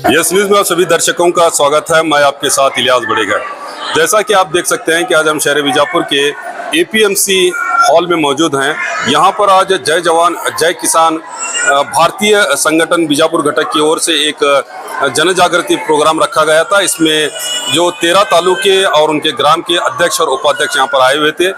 Yes news में आप सभी दर्शकों का स्वागत है। मैं आपके साथ इलियास बड़ेगर। जैसा कि आप देख सकते हैं कि आज हम शहर बीजापुर के एपीएमसी हॉल में मौजूद हैं। यहाँ पर आज जय जवान जय किसान भारतीय संगठन बीजापुर घटक की ओर से एक जन जागृति प्रोग्राम रखा गया था। इसमें जो 13 तालुके और उनके ग्राम के अध्यक्ष और उपाध्यक्ष यहाँ पर आए हुए थे।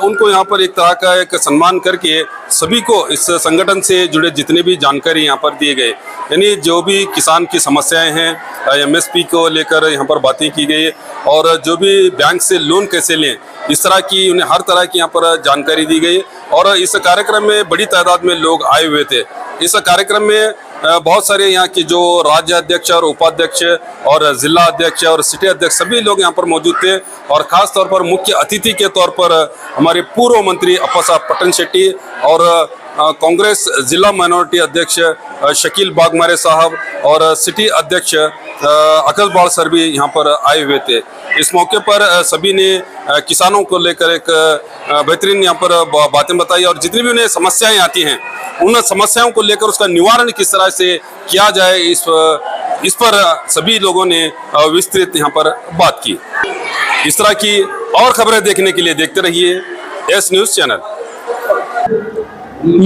उनको यहाँ पर एक तरह का एक सम्मान करके सभी को इस संगठन से जुड़े जितने भी जानकारी यहाँ पर दिए गए, यानी जो भी किसान की समस्याएं हैं एमएसपी को लेकर यहाँ पर बातें की गई और जो भी बैंक से लोन कैसे लें, इस तरह की उन्हें हर तरह की यहाँ पर जानकारी दी गई। और इस कार्यक्रम में बड़ी तादाद में लोग आए हुए थे। इस कार्यक्रम में बहुत सारे यहाँ के जो राज्य अध्यक्ष और उपाध्यक्ष और जिला अध्यक्ष और सिटी अध्यक्ष सभी लोग यहाँ पर मौजूद थे। और खास तौर पर मुख्य अतिथि के तौर पर हमारे पूर्व मंत्री अप्पा पट्टन शेट्टी और कांग्रेस जिला माइनॉरिटी अध्यक्ष शकील बागमारे साहब और सिटी अध्यक्ष अकल बाल सर भी यहाँ पर आए हुए थे। इस मौके पर सभी ने किसानों को लेकर एक बेहतरीन यहाँ पर बातें बताई और जितनी भी उन्हें समस्याएं आती हैं उन समस्याओं को लेकर उसका निवारण किस तरह से किया जाए, इस पर सभी लोगों ने विस्तृत यहाँ पर बात की। इस तरह की और खबरें देखने के लिए देखते रहिए एस न्यूज चैनल।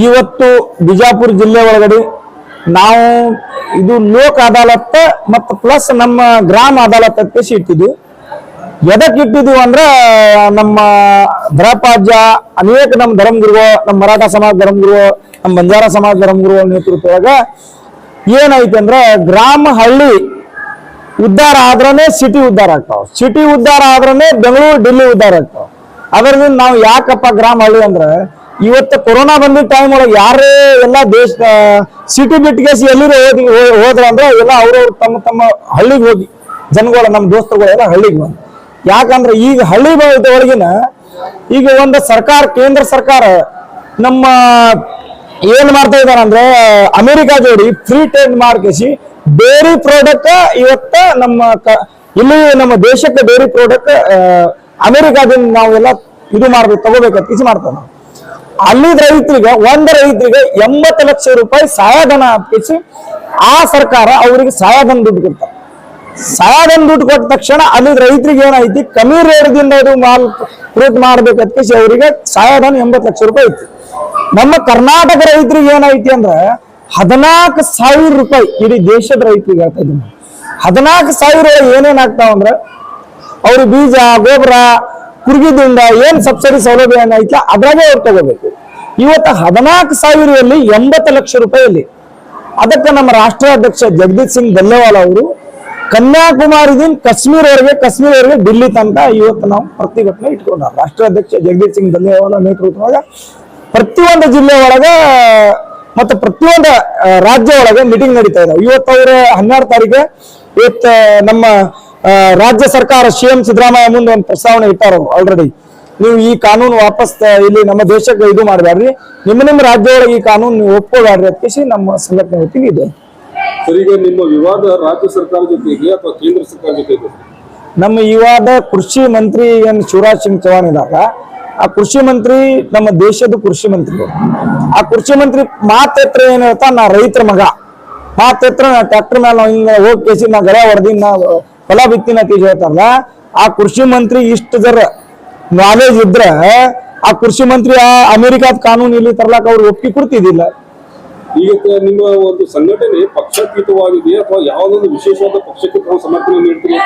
ಇವತ್ತು ಬಿಜಾಪುರ ಜಿಲ್ಲೆ ಒಳಗಡೆ ನಾವು ಇದು ಲೋಕ ಅದಾಲತ್ ಮತ್ತು ಪ್ಲಸ್ ನಮ್ಮ ಗ್ರಾಮ ಅದಾಲತ್ ಅಂತ ಇಟ್ಟಿದ್ವಿ. ಎದಕ್ಕೆ ಇಟ್ಟಿದ್ವಿ ಅಂದ್ರೆ ನಮ್ಮ ಧರಪಾಜ್ಯ ಅನೇಕ ನಮ್ಮ ಧರ್ಮಗುರುಗಳು, ನಮ್ಮ ಮರಾಠ ಸಮಾಜ ಧರ್ಮಗುರು, ನಮ್ಮ ಬಂಜಾರ ಸಮಾಜ ಧರ್ಮಗುರುಗಳ ನೇತೃತ್ವದಾಗ ಏನೈತೆ ಅಂದ್ರೆ ಗ್ರಾಮ ಹಳ್ಳಿ ಉದ್ಧಾರ ಆದ್ರನೇ ಸಿಟಿ ಉದ್ಧಾರ ಆಗ್ತಾವ, ಸಿಟಿ ಉದ್ಧಾರ ಆದ್ರನೇ ಬೆಂಗಳೂರು ಡೆಲ್ಲಿ ಉದ್ಧಾರ ಆಗ್ತಾವ. ಅದರಿಂದ ನಾವು ಯಾಕಪ್ಪ ಗ್ರಾಮ ಹಳ್ಳಿ ಅಂದ್ರೆ ಇವತ್ತು ಕೊರೋನಾ ಬಂದಿದ್ದ ಟೈಮ್ ಒಳಗೆ ಯಾರೇ ಎಲ್ಲ ದೇಶ ಸಿಟಿ ಬಿಟ್ಟಿಗೆಸಿ ಎಲ್ಲಿರೋ ಹೋದ್ರ ಅಂದ್ರೆ ಎಲ್ಲ ಅವ್ರವ್ರು ತಮ್ಮ ತಮ್ಮ ಹಳ್ಳಿಗೆ ಹೋಗಿ ಜನಗಳ ನಮ್ಮ ದೋಸ್ತರುಗಳೆಲ್ಲ ಹಳ್ಳಿಗೆ ಬಂದು. ಯಾಕಂದ್ರೆ ಈಗ ಹಳ್ಳಿ ಒಳಗಿನ ಈಗ ಒಂದು ಸರ್ಕಾರ, ಕೇಂದ್ರ ಸರ್ಕಾರ ನಮ್ಮ ಏನ್ ಮಾಡ್ತಾ ಇದಾರೆ ಅಂದ್ರೆ ಅಮೆರಿಕ ಜೋಡಿ ಫ್ರೀ ಟ್ರೇಡ್ ಮಾಡ್ಕೇಸಿ ಡೈರಿ ಪ್ರಾಡಕ್ಟ್ ಇವತ್ತ ಇಲ್ಲಿ ನಮ್ಮ ದೇಶಕ್ಕೆ ಡೈರಿ ಪ್ರಾಡಕ್ಟ್ ಅಮೆರಿಕಾದಿಂದ ನಾವೆಲ್ಲ ಇದು ಮಾಡ್ಬೇಕು, ತಗೋಬೇಕಂತ ಇಸ್ ಮಾಡ್ತಾವ ನಾವು. ಅಲ್ಲಿ ರೈತರಿಗೆ 80 ಲಕ್ಷ ರೂಪಾಯಿ ಸಹಾಯಧನ ಹಾಕಿಸಿ ಆ ಸರ್ಕಾರ ಅವರಿಗೆ ಸಹಾಯಧನ ದುಡ್ಡು ಕೊಡ್ತಾರೆ. ಸಹಾಯಧನ ದುಡ್ಡು ಕೊಟ್ಟ ತಕ್ಷಣ ಅಲ್ಲಿ ರೈತರಿಗೆ ಏನೈತಿ, ಕಮ್ಮಿ ರೇಟ್ದಿಂದ ಅದು ಮಾಲ್ ಫ್ರೂಟ್ ಮಾಡ್ಬೇಕಂತ ಅವರಿಗೆ ಸಹಾಯಧನ 80 ಲಕ್ಷ ರೂಪಾಯಿ ಐತಿ. ನಮ್ಮ ಕರ್ನಾಟಕ ರೈತರಿಗೆ ಏನೈತಿ ಅಂದ್ರೆ 14,000 ರೂಪಾಯಿ. ಇಡೀ ದೇಶದ ರೈತರಿಗೆ ಹೇಳ್ತಾ ಇದ್ದೀನಿ, 14,000 ಏನೇನ್ ಆಗ್ತಾವ ಅಂದ್ರೆ ಅವ್ರ ಬೀಜ, ಗೊಬ್ಬರ, ಕುರ್ಗಿದಿಂದ ಏನ್ ಸಬ್ಸಿಡಿ ಸೌಲಭ್ಯ ಏನೈತಿ ಅದ್ರಾಗೆ ಅವ್ರು ತಗೋಬೇಕು. ಇವತ್ತು 14,000 80 ಲಕ್ಷ ರೂಪಾಯಿಯಲ್ಲಿ. ಅದಕ್ಕೆ ನಮ್ಮ ರಾಷ್ಟ್ರೀಯ ಅಧ್ಯಕ್ಷ ಜಗದೀಶ್ ಸಿಂಗ್ ಧನ್ಯವಾದ ಅವರು ಕನ್ಯಾಕುಮಾರಿದಿಂದ ಕಾಶ್ಮೀರವರೆಗೆ ದಿಲ್ಲಿ ತನಕ ಇವತ್ತು ನಾವು ಪ್ರತಿಭಟನೆ ಇಟ್ಕೊಂಡ. ರಾಷ್ಟ್ರೀಯ ಅಧ್ಯಕ್ಷ ಜಗದೀಶ್ ಸಿಂಗ್ ಧನ್ಯವಾದ ನೇತೃತ್ವದಾಗ ಪ್ರತಿಯೊಂದು ಜಿಲ್ಲೆ ಒಳಗೆ ಮತ್ತು ಪ್ರತಿಯೊಂದು ರಾಜ್ಯ ಒಳಗೆ ಮೀಟಿಂಗ್ ನಡೀತಾ ಇದಾವೆ. ಇವತ್ತು ಅವರು 12 ತಾರೀಕು ಇವತ್ತು ನಮ್ಮ ರಾಜ್ಯ ಸರ್ಕಾರ ಸಿಎಂ ಸಿದ್ದರಾಮಯ್ಯ ಮುಂದೆ ಒಂದು ಪ್ರಸ್ತಾವನೆ ಇಟ್ಟಾರ. ಆಲ್ರೆಡಿ ನೀವು ಈ ಕಾನೂನು ವಾಪಸ್ ಇಲ್ಲಿ ನಮ್ಮ ದೇಶಕ್ಕೆ ಇದು ಮಾಡಬೇಡ್ರಿ, ನಿಮ್ಮ ರಾಜ್ಯ ಒಳಗೆ ಈ ಕಾನೂನು ನೀವು ಒಪ್ಕೋಬೇಡ್ರಿ ಅಂತ ನಮ್ಮ ಸಂಘಟನೆ ಹೊತ್ತಿಗೆ ಇದೆ. ಈಗ ನಿಮ್ಮ ವಿವಾದ ರಾಜ್ಯ ಸರ್ಕಾರ ಜೊತೆಗೆ ಅಥವಾ ಕೇಂದ್ರ ಸರ್ಕಾರ ಜೊತೆಗೆ? ನಮ್ಮ ವಿವಾದ ಕೃಷಿ ಮಂತ್ರಿ ಏನ್ ಶಿವರಾಜ್ ಸಿಂಗ್ ಚೌಹಾಣ್ ಇದ್ದಾಗ, ಆ ಕೃಷಿ ಮಂತ್ರಿ ನಮ್ಮ ದೇಶದ ಕೃಷಿ ಮಂತ್ರಿ. ಆ ಕೃಷಿ ಮಂತ್ರಿ ಮಾತೆತ್ರ ಏನ್ ಹೇಳ್ತಾ, ನಾ ರೈತರ ಮಗ, ಮಾತೆತ್ರ ನಾ ಟ್ರ್ಯಾಕ್ಟರ್ ಮೇಲೆ ನಾವು ಹಿಂಗ ಹೋಗಿ ಕೇಸಿ ನಾ ಗಳೆ ಹೊಡೆದಿ ನಾ ಹೊಲ ಬಿತ್ತಿನ ತೀಜ್ ಹೇಳ್ತಾರಲ್ಲ, ಆ ಕೃಷಿ ಮಂತ್ರಿ ಇಷ್ಟು ಜರ ನಾಲೆಜ್ ಇದ್ರೆ ಆ ಕೃಷಿ ಮಂತ್ರಿ ಆ ಅಮೆರಿಕಾದ ಕಾನೂನು ಇಲ್ಲಿ ತರ್ಲಾಕ ಅವ್ರು ಒಪ್ಪಿಗೆ ಕೊಡ್ತಿದ್ದಿಲ್ಲ. ಈಗ ನಿಮ್ಮ ಒಂದು ಸಂಘಟನೆ ಪಕ್ಷಾತೀತವಾಗಿದೆಯಾ ಅಥವಾ ಯಾವುದೊಂದು ವಿಶೇಷವಾದ ಪಕ್ಷಕ್ಕೆ ತಾವು ಸಮರ್ಥನೆ ನೀಡ್ತೀರಿ?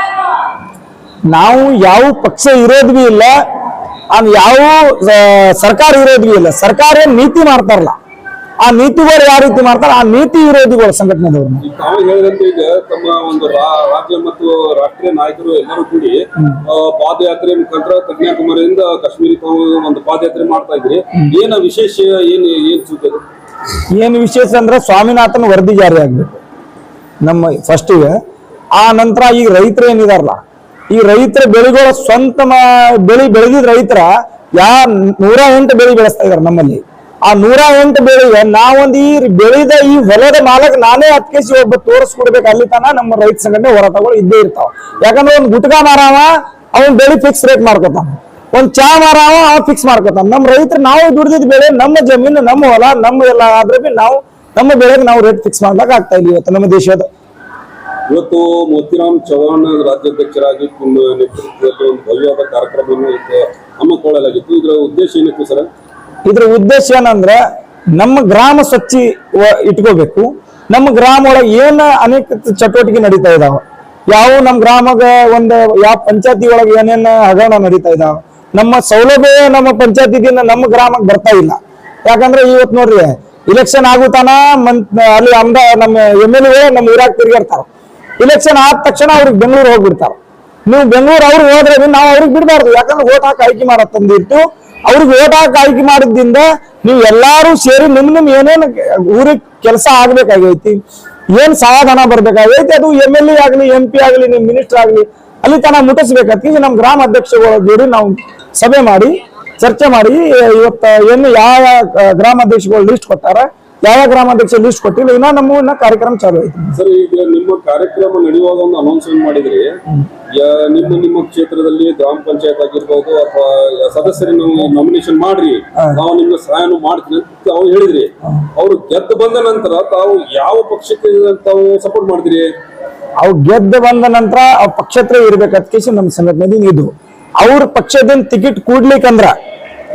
ನಾವು ಯಾವ ಪಕ್ಷ ವಿರೋಧ ಬಿ ಇಲ್ಲ, ಯಾವ ಸರ್ಕಾರ ವಿರೋಧ ಬಿ ಇಲ್ಲ. ಸರ್ಕಾರ ನೀತಿ ಮಾಡ್ತಾರಲ್ಲ, ಆ ನೀತಿಗಳು ಯಾವ ರೀತಿ ಮಾಡ್ತಾರೆ, ಆ ನೀತಿ ವಿರೋಧಿಗಳು ಸಂಘಟನೆದವ್ರು. ತಾವು ಹೇಳಿದಂತೆ ಈಗ ತಮ್ಮ ಒಂದು ರಾಜ್ಯ ಮತ್ತು ರಾಷ್ಟ್ರೀಯ ನಾಯಕರು ಎಲ್ಲರೂ ಕೂಡಿ ಪಾದಯಾತ್ರೆ ಮುಖಾಂತರ ಕನ್ಯಾಕುಮಾರಿಯಿಂದ ಕಾಶ್ಮೀರಿ ಒಂದು ಪಾದಯಾತ್ರೆ ಮಾಡ್ತಾ ಇದ್ರಿ. ಏನ ವಿಶೇಷ, ಏನ್ ಸಿಗ್ತದೆ? ಏನು ವಿಶೇಷ ಅಂದ್ರೆ ಸ್ವಾಮಿನಾಥನ್ ವರದಿ ಜಾರಿ ಆಗ್ಬೇಕು ನಮ್ಮ ಫಸ್ಟಿಗೆ. ಆ ನಂತರ ಈಗ ರೈತರು ಏನಿದಾರಲ್ಲ, ಈ ರೈತರ ಬೆಳೆಗಳ ಸ್ವಂತ ಬೆಳೆ ಬೆಳೆದಿದ್ ರೈತರ 108 ಬೆಳೆ ಬೆಳೆಸ್ತಾ ಇದಾರೆ ನಮ್ಮಲ್ಲಿ. ಆ 108 ಬೆಳೆಗೆ ನಾವೊಂದು ಈ ಬೆಳೆದ ಈ ಹೊಲದ ಮಾಲಕ್ ನಾನೇ 10 ಕೆಜಿ ಒಬ್ಬ ತೋರಿಸ್ಕೊಡ್ಬೇಕು. ಅಲ್ಲಿ ತನ ನಮ್ಮ ರೈತ ಸಂಘಟನೆ ಹೋರಾಟಗಳು ಇದ್ದೇ ಇರ್ತಾವ. ಯಾಕಂದ್ರೆ ಒಂದು ಗುಟ್ಕಾ ಮಾರಾವ ಅವನ್ ಬೆಳೆ ಫಿಕ್ಸ್ ರೇಟ್ ಮಾಡ್ಕೊತಾನ, ಒಂದ್ ಚಾ ಮಾರಾವ ಅವ ಫಿಕ್ಸ್ ಮಾಡ್ಕೊತಾನ. ನಮ್ಮ ರೈತರು ನಾವು ದುಡಿದಿದ್ ಬೆಳೆ, ನಮ್ಮ ಜಮೀನು, ನಮ್ಮ ಹೊಲ, ನಮ್ಮ ಎಲ್ಲ ಆದ್ರೆ ಬಿ ನಾವು ನಮ್ಮ ಬೆಳೆಗೆ ನಾವು ರೇಟ್ ಫಿಕ್ಸ್ ಮಾಡ್ಲಾಕ ಆಗ್ತಾ ಇಲ್ಲ ಇವತ್ತು ನಮ್ಮ ದೇಶದ. ಇವತ್ತು ಮೋತಿರಾಮ್ ಚೌಹಾಣ್ ರಾಜ್ಯಾಧ್ಯಕ್ಷರಾಗಿ ನಿಮ್ಮ ನೇತೃತ್ವದಲ್ಲಿ ಒಂದು ಭವ್ಯವಾದ ಕಾರ್ಯಕ್ರಮವನ್ನು ಹಮ್ಮಿಕೊಳ್ಳಲಾಗಿತ್ತು. ಇದರ ಉದ್ದೇಶ ಏನಿತ್ತು ಸರ್? ಇದ್ರ ಉದ್ದೇಶ ಏನಂದ್ರೆ ನಮ್ಮ ಗ್ರಾಮ ಸ್ವಚ್ಛ ಇಟ್ಕೋಬೇಕು. ನಮ್ಮ ಗ್ರಾಮ ಒಳಗೆ ಏನ ಅನೇಕ ಚಟುವಟಿಕೆ ನಡೀತಾ ಇದಾವ, ಯಾವ ನಮ್ಮ ಗ್ರಾಮಗ ಒಂದು ಯಾವ ಪಂಚಾಯತಿ ಒಳಗೆ ಏನೇನ ಹಗರಣ ನಡೀತಾ ಇದಾವ, ನಮ್ಮ ಸೌಲಭ್ಯ ನಮ್ಮ ಪಂಚಾಯತಿದಿಂದ ನಮ್ಮ ಗ್ರಾಮಕ್ಕೆ ಬರ್ತಾ ಇಲ್ಲ. ಯಾಕಂದ್ರೆ ಇವತ್ತು ನೋಡ್ರಿ ಇಲೆಕ್ಷನ್ ಆಗುತ್ತಾನ ಅಲ್ಲಿ ನಮ್ಮ MLA ನಮ್ಮ ಊರಾಗ ತಿರುಗಾಡ್ತಾರ. ಇಲೆಕ್ಷನ್ ಆದ ತಕ್ಷಣ ಅವ್ರಿಗೆ ಬೆಂಗಳೂರು ಹೋಗ್ಬಿಡ್ತಾರ. ನೀವು ಬೆಂಗಳೂರು ಅವ್ರಿಗೆ ಹೋದ್ರೆ ನಾವು ಅವ್ರಿಗೆ ಬಿಡಬಾರ್ದು. ಯಾಕಂದ್ರೆ ಓಟ್ ಹಾಕಿ ಆಯ್ಕೆ ಮಾಡತ್ತಂದಿಟ್ಟು ಅವ್ರಿಗೆ ಓಟ್ ಹಾಕಿ ಆಯ್ಕೆ ಮಾಡಿದ್ದಿಂದ ನೀವು ಎಲ್ಲಾರು ಸೇರಿ ನಿಮ್ ಏನೇನು ಊರಿಗೆ ಕೆಲಸ ಆಗ್ಬೇಕಾಗೈತಿ, ಏನ್ ಸಮಾಧಾನ ಬರ್ಬೇಕಾಗೈತಿ, ಅದು MLA ಆಗ್ಲಿ MP ಆಗ್ಲಿ ನಿಮ್ ಮಿನಿಸ್ಟರ್ ಆಗ್ಲಿ ಅಲ್ಲಿ ತನ ಮುಟ್ಟಿಸ್ಬೇಕಂತ ಈಗ ನಮ್ಮ ಗ್ರಾಮ ಅಧ್ಯಕ್ಷಗಳ ಜೋಡಿ ನಾವು ಸಭೆ ಮಾಡಿ ಚರ್ಚೆ ಮಾಡಿ ಇವತ್ತ ಏನು ಯಾವ ಗ್ರಾಮಾಧ್ಯಕ್ಷಗಳು ಲಿಸ್ಟ್ ಕೊಟ್ಟಾರ, ಯಾವ ಗ್ರಾಮಾಧ್ಯಕ್ಷ ಲಿಸ್ಟ್ ಕೊಟ್ಟಿಲ್ಲ, ಇನ್ನ ನಮ್ಮ ಕಾರ್ಯಕ್ರಮ ಚಾಲು ಐತಿ. ಸರ್, ಈಗ ನಿಮ್ಮ ಕಾರ್ಯಕ್ರಮ ನಡೆಯುವಾಗ ಒಂದು ಅನೌನ್ಸ್ಮೆಂಟ್ ಮಾಡಿದ್ರಿ, ನಿಮ್ಮ ಕ್ಷೇತ್ರದಲ್ಲಿ ಗ್ರಾಮ ಪಂಚಾಯತ್ ಆಗಿರ್ಬೋದು ಅಥವಾ ಸದಸ್ಯರನ್ನು ನಾಮಿನೇಷನ್ ಮಾಡ್ರಿ, ನಾವು ನಿಮ್ಗೆ ಸಹಾಯನೂ ಮಾಡ್ತೀನಿ ಅಂತ ತಾವು ಹೇಳಿದ್ರಿ. ಅವ್ರು ಗೆದ್ದು ಬಂದ ನಂತರ ತಾವು ಯಾವ ಪಕ್ಷಕ್ಕೆ ತಾವು ಸಪೋರ್ಟ್ ಮಾಡಿದ್ರಿ? ಅವ್ ಗೆದ್ದು ಬಂದ ನಂತರ ಅವ್ ಪಕ್ಷೇತರ ಇರ್ಬೇಕಂತ ನಮ್ಮ ಸಂಘಟನೆ ಇದು. ಅವ್ರ ಪಕ್ಷದಿಂದ ಟಿಕೆಟ್ ಕೂಡ್ಲಿಕ್ಕಂದ್ರ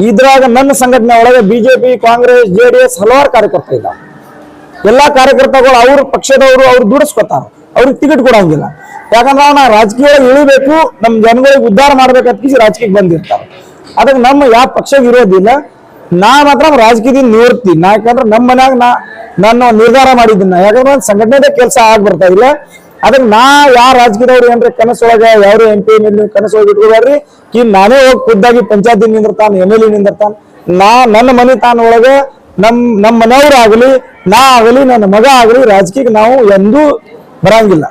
ಇದ್ರಾಗ ನನ್ನ ಸಂಘಟನೆ ಒಳಗೆ ಬಿಜೆಪಿ, ಕಾಂಗ್ರೆಸ್, JDS ಹಲವಾರು ಕಾರ್ಯಕರ್ತರು ಇದ್ದಾವೆ. ಎಲ್ಲಾ ಕಾರ್ಯಕರ್ತಗಳು ಅವ್ರ ಪಕ್ಷದವರು ಅವ್ರು ದುಡಿಸ್ಕೊತಾರ, ಅವ್ರಿಗೆ ಟಿಕೆಟ್ ಕೊಡಂಗಿಲ್ಲ. ಯಾಕಂದ್ರೆ ನಾ ರಾಜಕೀಯ ಇಳಿಬೇಕು, ನಮ್ ಜನಗಳಿಗೆ ಉದ್ಧಾರ ಮಾಡ್ಬೇಕಂತ ರಾಜಕೀಯಕ್ಕೆ ಬಂದಿರ್ತಾರೆ. ಅದಕ್ಕೆ ನಮ್ಮ ಯಾವ ಪಕ್ಷ ಇರೋದಿಲ್ಲ. ನಾ ಮಾತ್ರ ರಾಜಕೀಯದಿಂದ ನಿವರ್ತೀನಿ. ಯಾಕಂದ್ರೆ ನಮ್ಮ ಮನ್ಯಾಗ ನಾನು ನಿರ್ಧಾರ ಮಾಡಿದ್ದೀನಿ. ಯಾಕಂದ್ರೆ ಸಂಘಟನೆ ಕೆಲಸ ಆಗ್ಬರ್ತಾ ಇಲ್ಲ. ಅದಕ್ಕೆ ನಾ ಯಾವ ರಾಜಕೀಯದವ್ರು ಏನ್ರಿ ಕನಸೊಳಗ ಯಾರು MP MLA ಕನಸೊಳಗೆ ಇಟ್ಕೋಬೇಡ್ರಿ. ನಾನೇ ಹೋಗಿ ಖುದ್ದಾಗಿ ಪಂಚಾಯತಿ ನಿಂದಿರ್ತಾನ, MLA ನಿಂದಿರ್ತಾನ. ನನ್ನ ಮನೆ ತಾನ ಒಳಗ ನಮ್ಮ ಮನೆಯವ್ರು ಆಗಲಿ, ನಾ ಆಗಲಿ, ನನ್ನ ಮಗ ಆಗಲಿ ರಾಜಕೀಯಕ್ಕೆ ನಾವು ಎಂದೂ ಬರಂಗಿಲ್ಲ.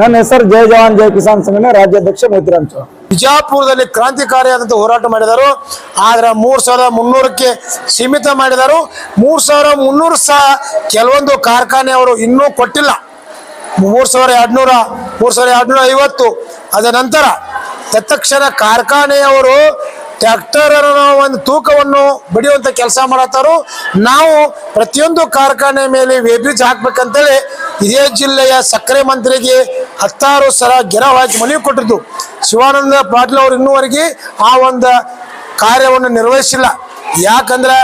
ನನ್ನ ಹೆಸರು ಜೈ ಜವಾನ್ ಜೈ ಕಿಸಾನ್ ಸಂಘಟನೆ ರಾಜ್ಯಾಧ್ಯಕ್ಷ ಮೋತಿರಾಮ್ ಚೌಹಾಣ್. ಬಿಜಾಪುರದಲ್ಲಿ ಕ್ರಾಂತಿಕಾರಿಯಾದಂಥ ಹೋರಾಟ ಮಾಡಿದರು. ಆದ್ರೆ 3,300ಕ್ಕೆ ಸೀಮಿತ ಮಾಡಿದರು. 3,300 ಸಹ ಕೆಲವೊಂದು ಕಾರ್ಖಾನೆಯವರು ಇನ್ನೂ ಕೊಟ್ಟಿಲ್ಲ. 3,200, 3,250 ಅದ ನಂತರ ತತ್ಕ್ಷಣ ಕಾರ್ಖಾನೆಯವರು ಟ್ರ್ಯಾಕ್ಟರ್ ಒಂದು ತೂಕವನ್ನು ಬಡಿಯುವಂತ ಕೆಲಸ ಮಾಡತ್ತಾರು. ನಾವು ಪ್ರತಿಯೊಂದು ಕಾರ್ಖಾನೆ ಮೇಲೆ ವೇಬ್ರಿಡ್ಜ್ ಹಾಕ್ಬೇಕಂತೇಳಿ ಇದೇ ಜಿಲ್ಲೆಯ ಸಕ್ಕರೆ ಮಂತ್ರಿಗೆ 10 ಸಲ ಗೆರವು ಹಾಕಿ ಮನವಿ ಕೊಟ್ಟಿದ್ದು. ಶಿವಾನಂದ ಪಾಟೀಲ್ ಅವರು ಇನ್ನೂವರೆಗೆ ಆ ಒಂದು ಕಾರ್ಯವನ್ನು ನಿರ್ವಹಿಸಿಲ್ಲ. ಯಾಕಂದ್ರೆ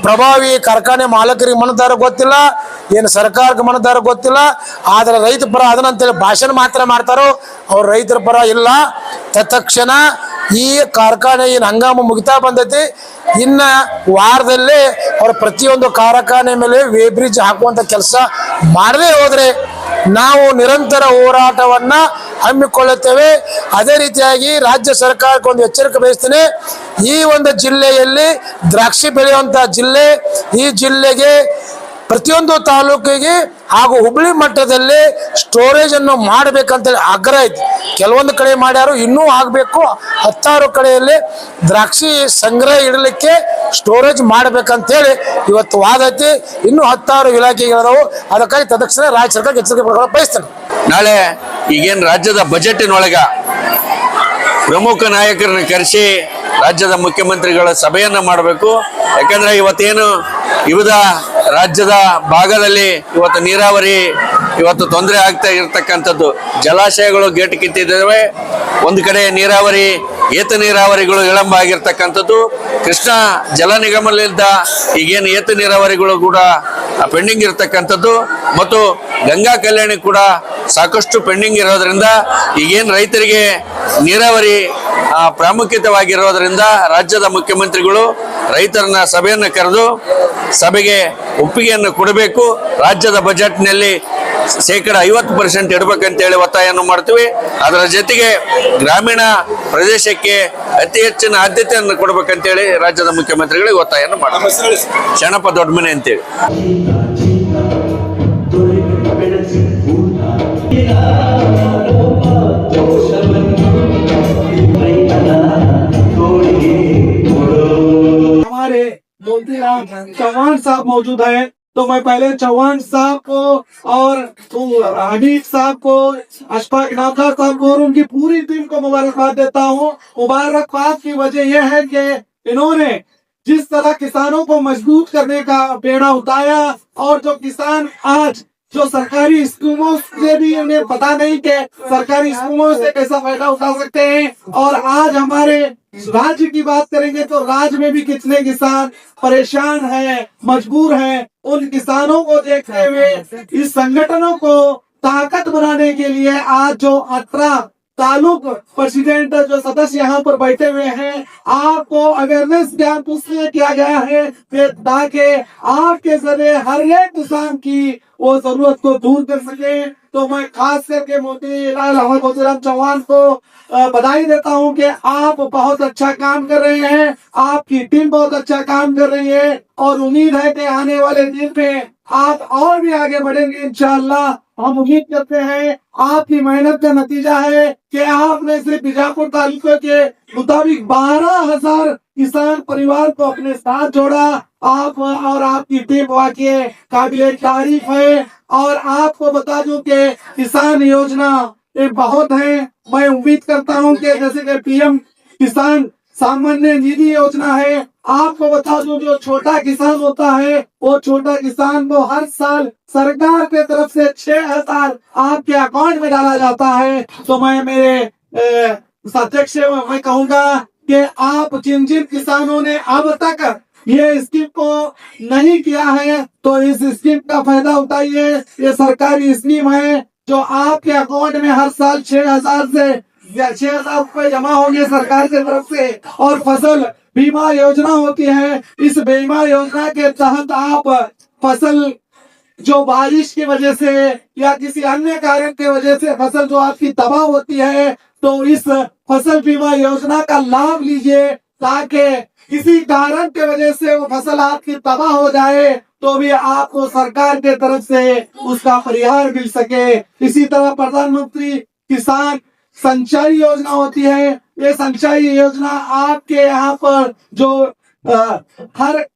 ಪ್ರಭಾವಿ ಕಾರ್ಖಾನೆ ಮಾಲಕರಿಗೆ ಮನದಾರ ಗೊತ್ತಿಲ್ಲ, ಏನು ಸರ್ಕಾರಕ್ಕೆ ಮನದಾರ ಗೊತ್ತಿಲ್ಲ. ಆದ್ರೆ ರೈತ ಪರ ಅದನ್ನಂತೇಳಿ ಭಾಷಣ ಮಾತ್ರ ಮಾಡ್ತಾರೋ, ಅವ್ರು ರೈತರ ಪರ ಇಲ್ಲ. ತತ್ಕ್ಷಣ ಈ ಕಾರ್ಖಾನೆ ಏನು ಹಂಗಾಮ ಮುಗಿತಾ ಬಂದೈತಿ, ಇನ್ನ ವಾರದಲ್ಲೇ ಅವ್ರ ಪ್ರತಿಯೊಂದು ಕಾರ್ಖಾನೆ ಮೇಲೆ ವೇಬ್ರಿಡ್ಜ್ ಹಾಕುವಂತ ಕೆಲಸ ಮಾಡದೇ ಹೋದ್ರೆ ನಾವು ನಿರಂತರ ಹೋರಾಟವನ್ನ ಹಮ್ಮಿಕೊಳ್ಳುತ್ತೇವೆ. ಅದೇ ರೀತಿಯಾಗಿ ರಾಜ್ಯ ಸರ್ಕಾರಕ್ಕೆ ಒಂದು ಎಚ್ಚರಿಕೆ ಬಯಸ್ತೇನೆ. ಈ ಒಂದು ಜಿಲ್ಲೆಯಲ್ಲಿ ದ್ರಾಕ್ಷಿ ಬೆಳೆಯುವಂತ ಜಿಲ್ಲೆ, ಈ ಜಿಲ್ಲೆಗೆ ಪ್ರತಿಯೊಂದು ತಾಲೂಕಿಗೆ ಹಾಗೂ ಹುಬ್ಬಳ್ಳಿ ಮಟ್ಟದಲ್ಲಿ ಸ್ಟೋರೇಜ್ ಅನ್ನು ಮಾಡಬೇಕಂತೇಳಿ ಆಗ್ರಹ ಐತಿ. ಕೆಲವೊಂದು ಕಡೆ ಮಾಡ್ಯಾರು, ಇನ್ನೂ ಆಗಬೇಕು. 10 ಕಡೆಯಲ್ಲಿ ದ್ರಾಕ್ಷಿ ಸಂಗ್ರಹ ಇಡಲಿಕ್ಕೆ ಸ್ಟೋರೇಜ್ ಮಾಡಬೇಕಂತೇಳಿ ಇವತ್ತು ವಾದ ಐತಿ. ಇನ್ನೂ 10 ಇಲಾಖೆಗಳಿದಾವು. ಅದಕ್ಕಾಗಿ ತಕ್ಷಣ ರಾಜ್ಯ ಸರ್ಕಾರಕ್ಕೆ ಎಚ್ಚರಿಕೆ ಬಯಸ್ತೇನೆ. ನಾಳೆ ಈಗೇನು ರಾಜ್ಯದ ಬಜೆಟಿನೊಳಗ ಪ್ರಮುಖ ನಾಯಕರನ್ನ ಕರೆಸಿ ರಾಜ್ಯದ ಮುಖ್ಯಮಂತ್ರಿಗಳ ಸಭೆಯನ್ನು ಮಾಡಬೇಕು. ಯಾಕಂದ್ರೆ ಇವತ್ತೇನು ವಿವಿಧ ರಾಜ್ಯದ ಭಾಗದಲ್ಲಿ ಇವತ್ತು ನೀರಾವರಿ ಇವತ್ತು ತೊಂದರೆ ಆಗ್ತಾ ಇರತಕ್ಕಂಥದ್ದು, ಜಲಾಶಯಗಳು ಗೇಟ್ ಕಿತ್ತಿದ್ದಾವೆ. ಒಂದು ಕಡೆ ನೀರಾವರಿ ಏತ ನೀರಾವರಿಗಳು ವಿಳಂಬ ಆಗಿರ್ತಕ್ಕಂಥದ್ದು. ಕೃಷ್ಣ ಜಲ ನಿಗಮದಿಂದ ಈಗೇನು ಏತ ನೀರಾವರಿಗಳು ಕೂಡ ಪೆಂಡಿಂಗ್ ಇರತಕ್ಕಂಥದ್ದು ಮತ್ತು ಗಂಗಾ ಕಲ್ಯಾಣಿ ಕೂಡ ಸಾಕಷ್ಟು ಪೆಂಡಿಂಗ್ ಇರೋದ್ರಿಂದ ಈಗೇನು ರೈತರಿಗೆ ನೀರಾವರಿ ಪ್ರಾಮುಖ್ಯತೆವಾಗಿರೋದ್ರಿಂದ ರಾಜ್ಯದ ಮುಖ್ಯಮಂತ್ರಿಗಳು ರೈತರನ್ನ ಸಭೆಯನ್ನು ಕರೆದು ಸಭೆಗೆ ಒಪ್ಪಿಗೆಯನ್ನು ಕೊಡಬೇಕು. ರಾಜ್ಯದ ಬಜೆಟ್ನಲ್ಲಿ 50% ಇಡಬೇಕಂತೇಳಿ ಒತ್ತಾಯವನ್ನು ಮಾಡ್ತೀವಿ. ಅದರ ಜೊತೆಗೆ ಗ್ರಾಮೀಣ ಪ್ರದೇಶಕ್ಕೆ ಅತಿ ಹೆಚ್ಚಿನ ಆದ್ಯತೆಯನ್ನು ಕೊಡಬೇಕಂತೇಳಿ ರಾಜ್ಯದ ಮುಖ್ಯಮಂತ್ರಿಗಳಿಗೆ ಒತ್ತಾಯವನ್ನು ಮಾಡ್ತೀವಿ. ಶರಣಪ್ಪ ದೊಡ್ಡಮನೆ ಅಂತೇಳಿ. हमारे मोतीराम चौहान साहब मौजूद है, तो मैं पहले चौहान साहब को और हमीद साहब को, अशफाक नाथा साहब को और उनकी पूरी टीम को मुबारकबाद देता हूँ। मुबारकबाद की वजह यह है कि इन्होंने जिस तरह किसानों को मजबूत करने का बेड़ा उठाया और जो किसान आज जो सरकारी स्कीमों से भी उन्हें पता नहीं कि सरकारी स्कीमों से कैसा फायदा उठा सकते हैं। और आज हमारे राज्य की बात करेंगे तो राज्य में भी कितने किसान परेशान हैं, मजबूर हैं। उन किसानों को देखते हुए इस संगठनों को ताकत बनाने के लिए आज जो 18 तालुक प्रेसिडेंट जो सदस्य यहाँ पर बैठे हुए हैं, आपको अवेयरनेस ज्ञान इसलिए किया गया है ताकि आपके जरिए हर एक किसान की वो जरूरत को दूर कर सके। तो मैं खास करके मोतीलाल अहमद मोतीराम चौहान को बधाई देता हूं कि आप बहुत अच्छा काम कर रहे हैं, आपकी टीम बहुत अच्छा काम कर रही है और उम्मीद है कि आने वाले दिन में आप और भी आगे बढ़ेंगे इंशाअल्लाह। हम उम्मीद करते हैं आपकी मेहनत का नतीजा है कि आपने सिर्फ बीजापुर तालुके के मुताबिक 12,000 किसान परिवार को अपने साथ जोड़ा। आप और आपकी टीम वाकई काबिले तारीफ है। और आपको बता दूं कि किसान योजना ये बहुत है। मैं उम्मीद करता हूं कि जैसे कि पीएम किसान सामान्य निधि योजना है, आपको बता दूं जो छोटा किसान होता है वो छोटा किसान को हर साल सरकार की तरफ से 6,000 आपके अकाउंट में डाला जाता है। तो मैं मेरे अध्यक्ष से मैं कहूंगा कि आप जिन जिन किसानों ने अब तक ये स्कीम को नहीं किया है तो इस स्कीम का फायदा उठाइए। ये सरकारी स्कीम है जो आपके अकाउंट में हर साल 6,000 से 6,000 रुपए जमा होंगे सरकार की तरफ से। और फसल बीमा योजना होती है, इस बीमा योजना के तहत आप फसल जो बारिश की वजह से या किसी अन्य कारण की वजह से फसल जो आपकी तबाह होती है तो इस फसल बीमा योजना का लाभ लीजिए ताकि किसी कारण की वजह से वो फसल आपकी तबाह हो जाए तो भी आपको सरकार के तरफ से उसका परिहार मिल सके। इसी तरह प्रधानमंत्री किसान सिंचाई योजना होती है। ये सिंचाई योजना आपके यहाँ पर जो हर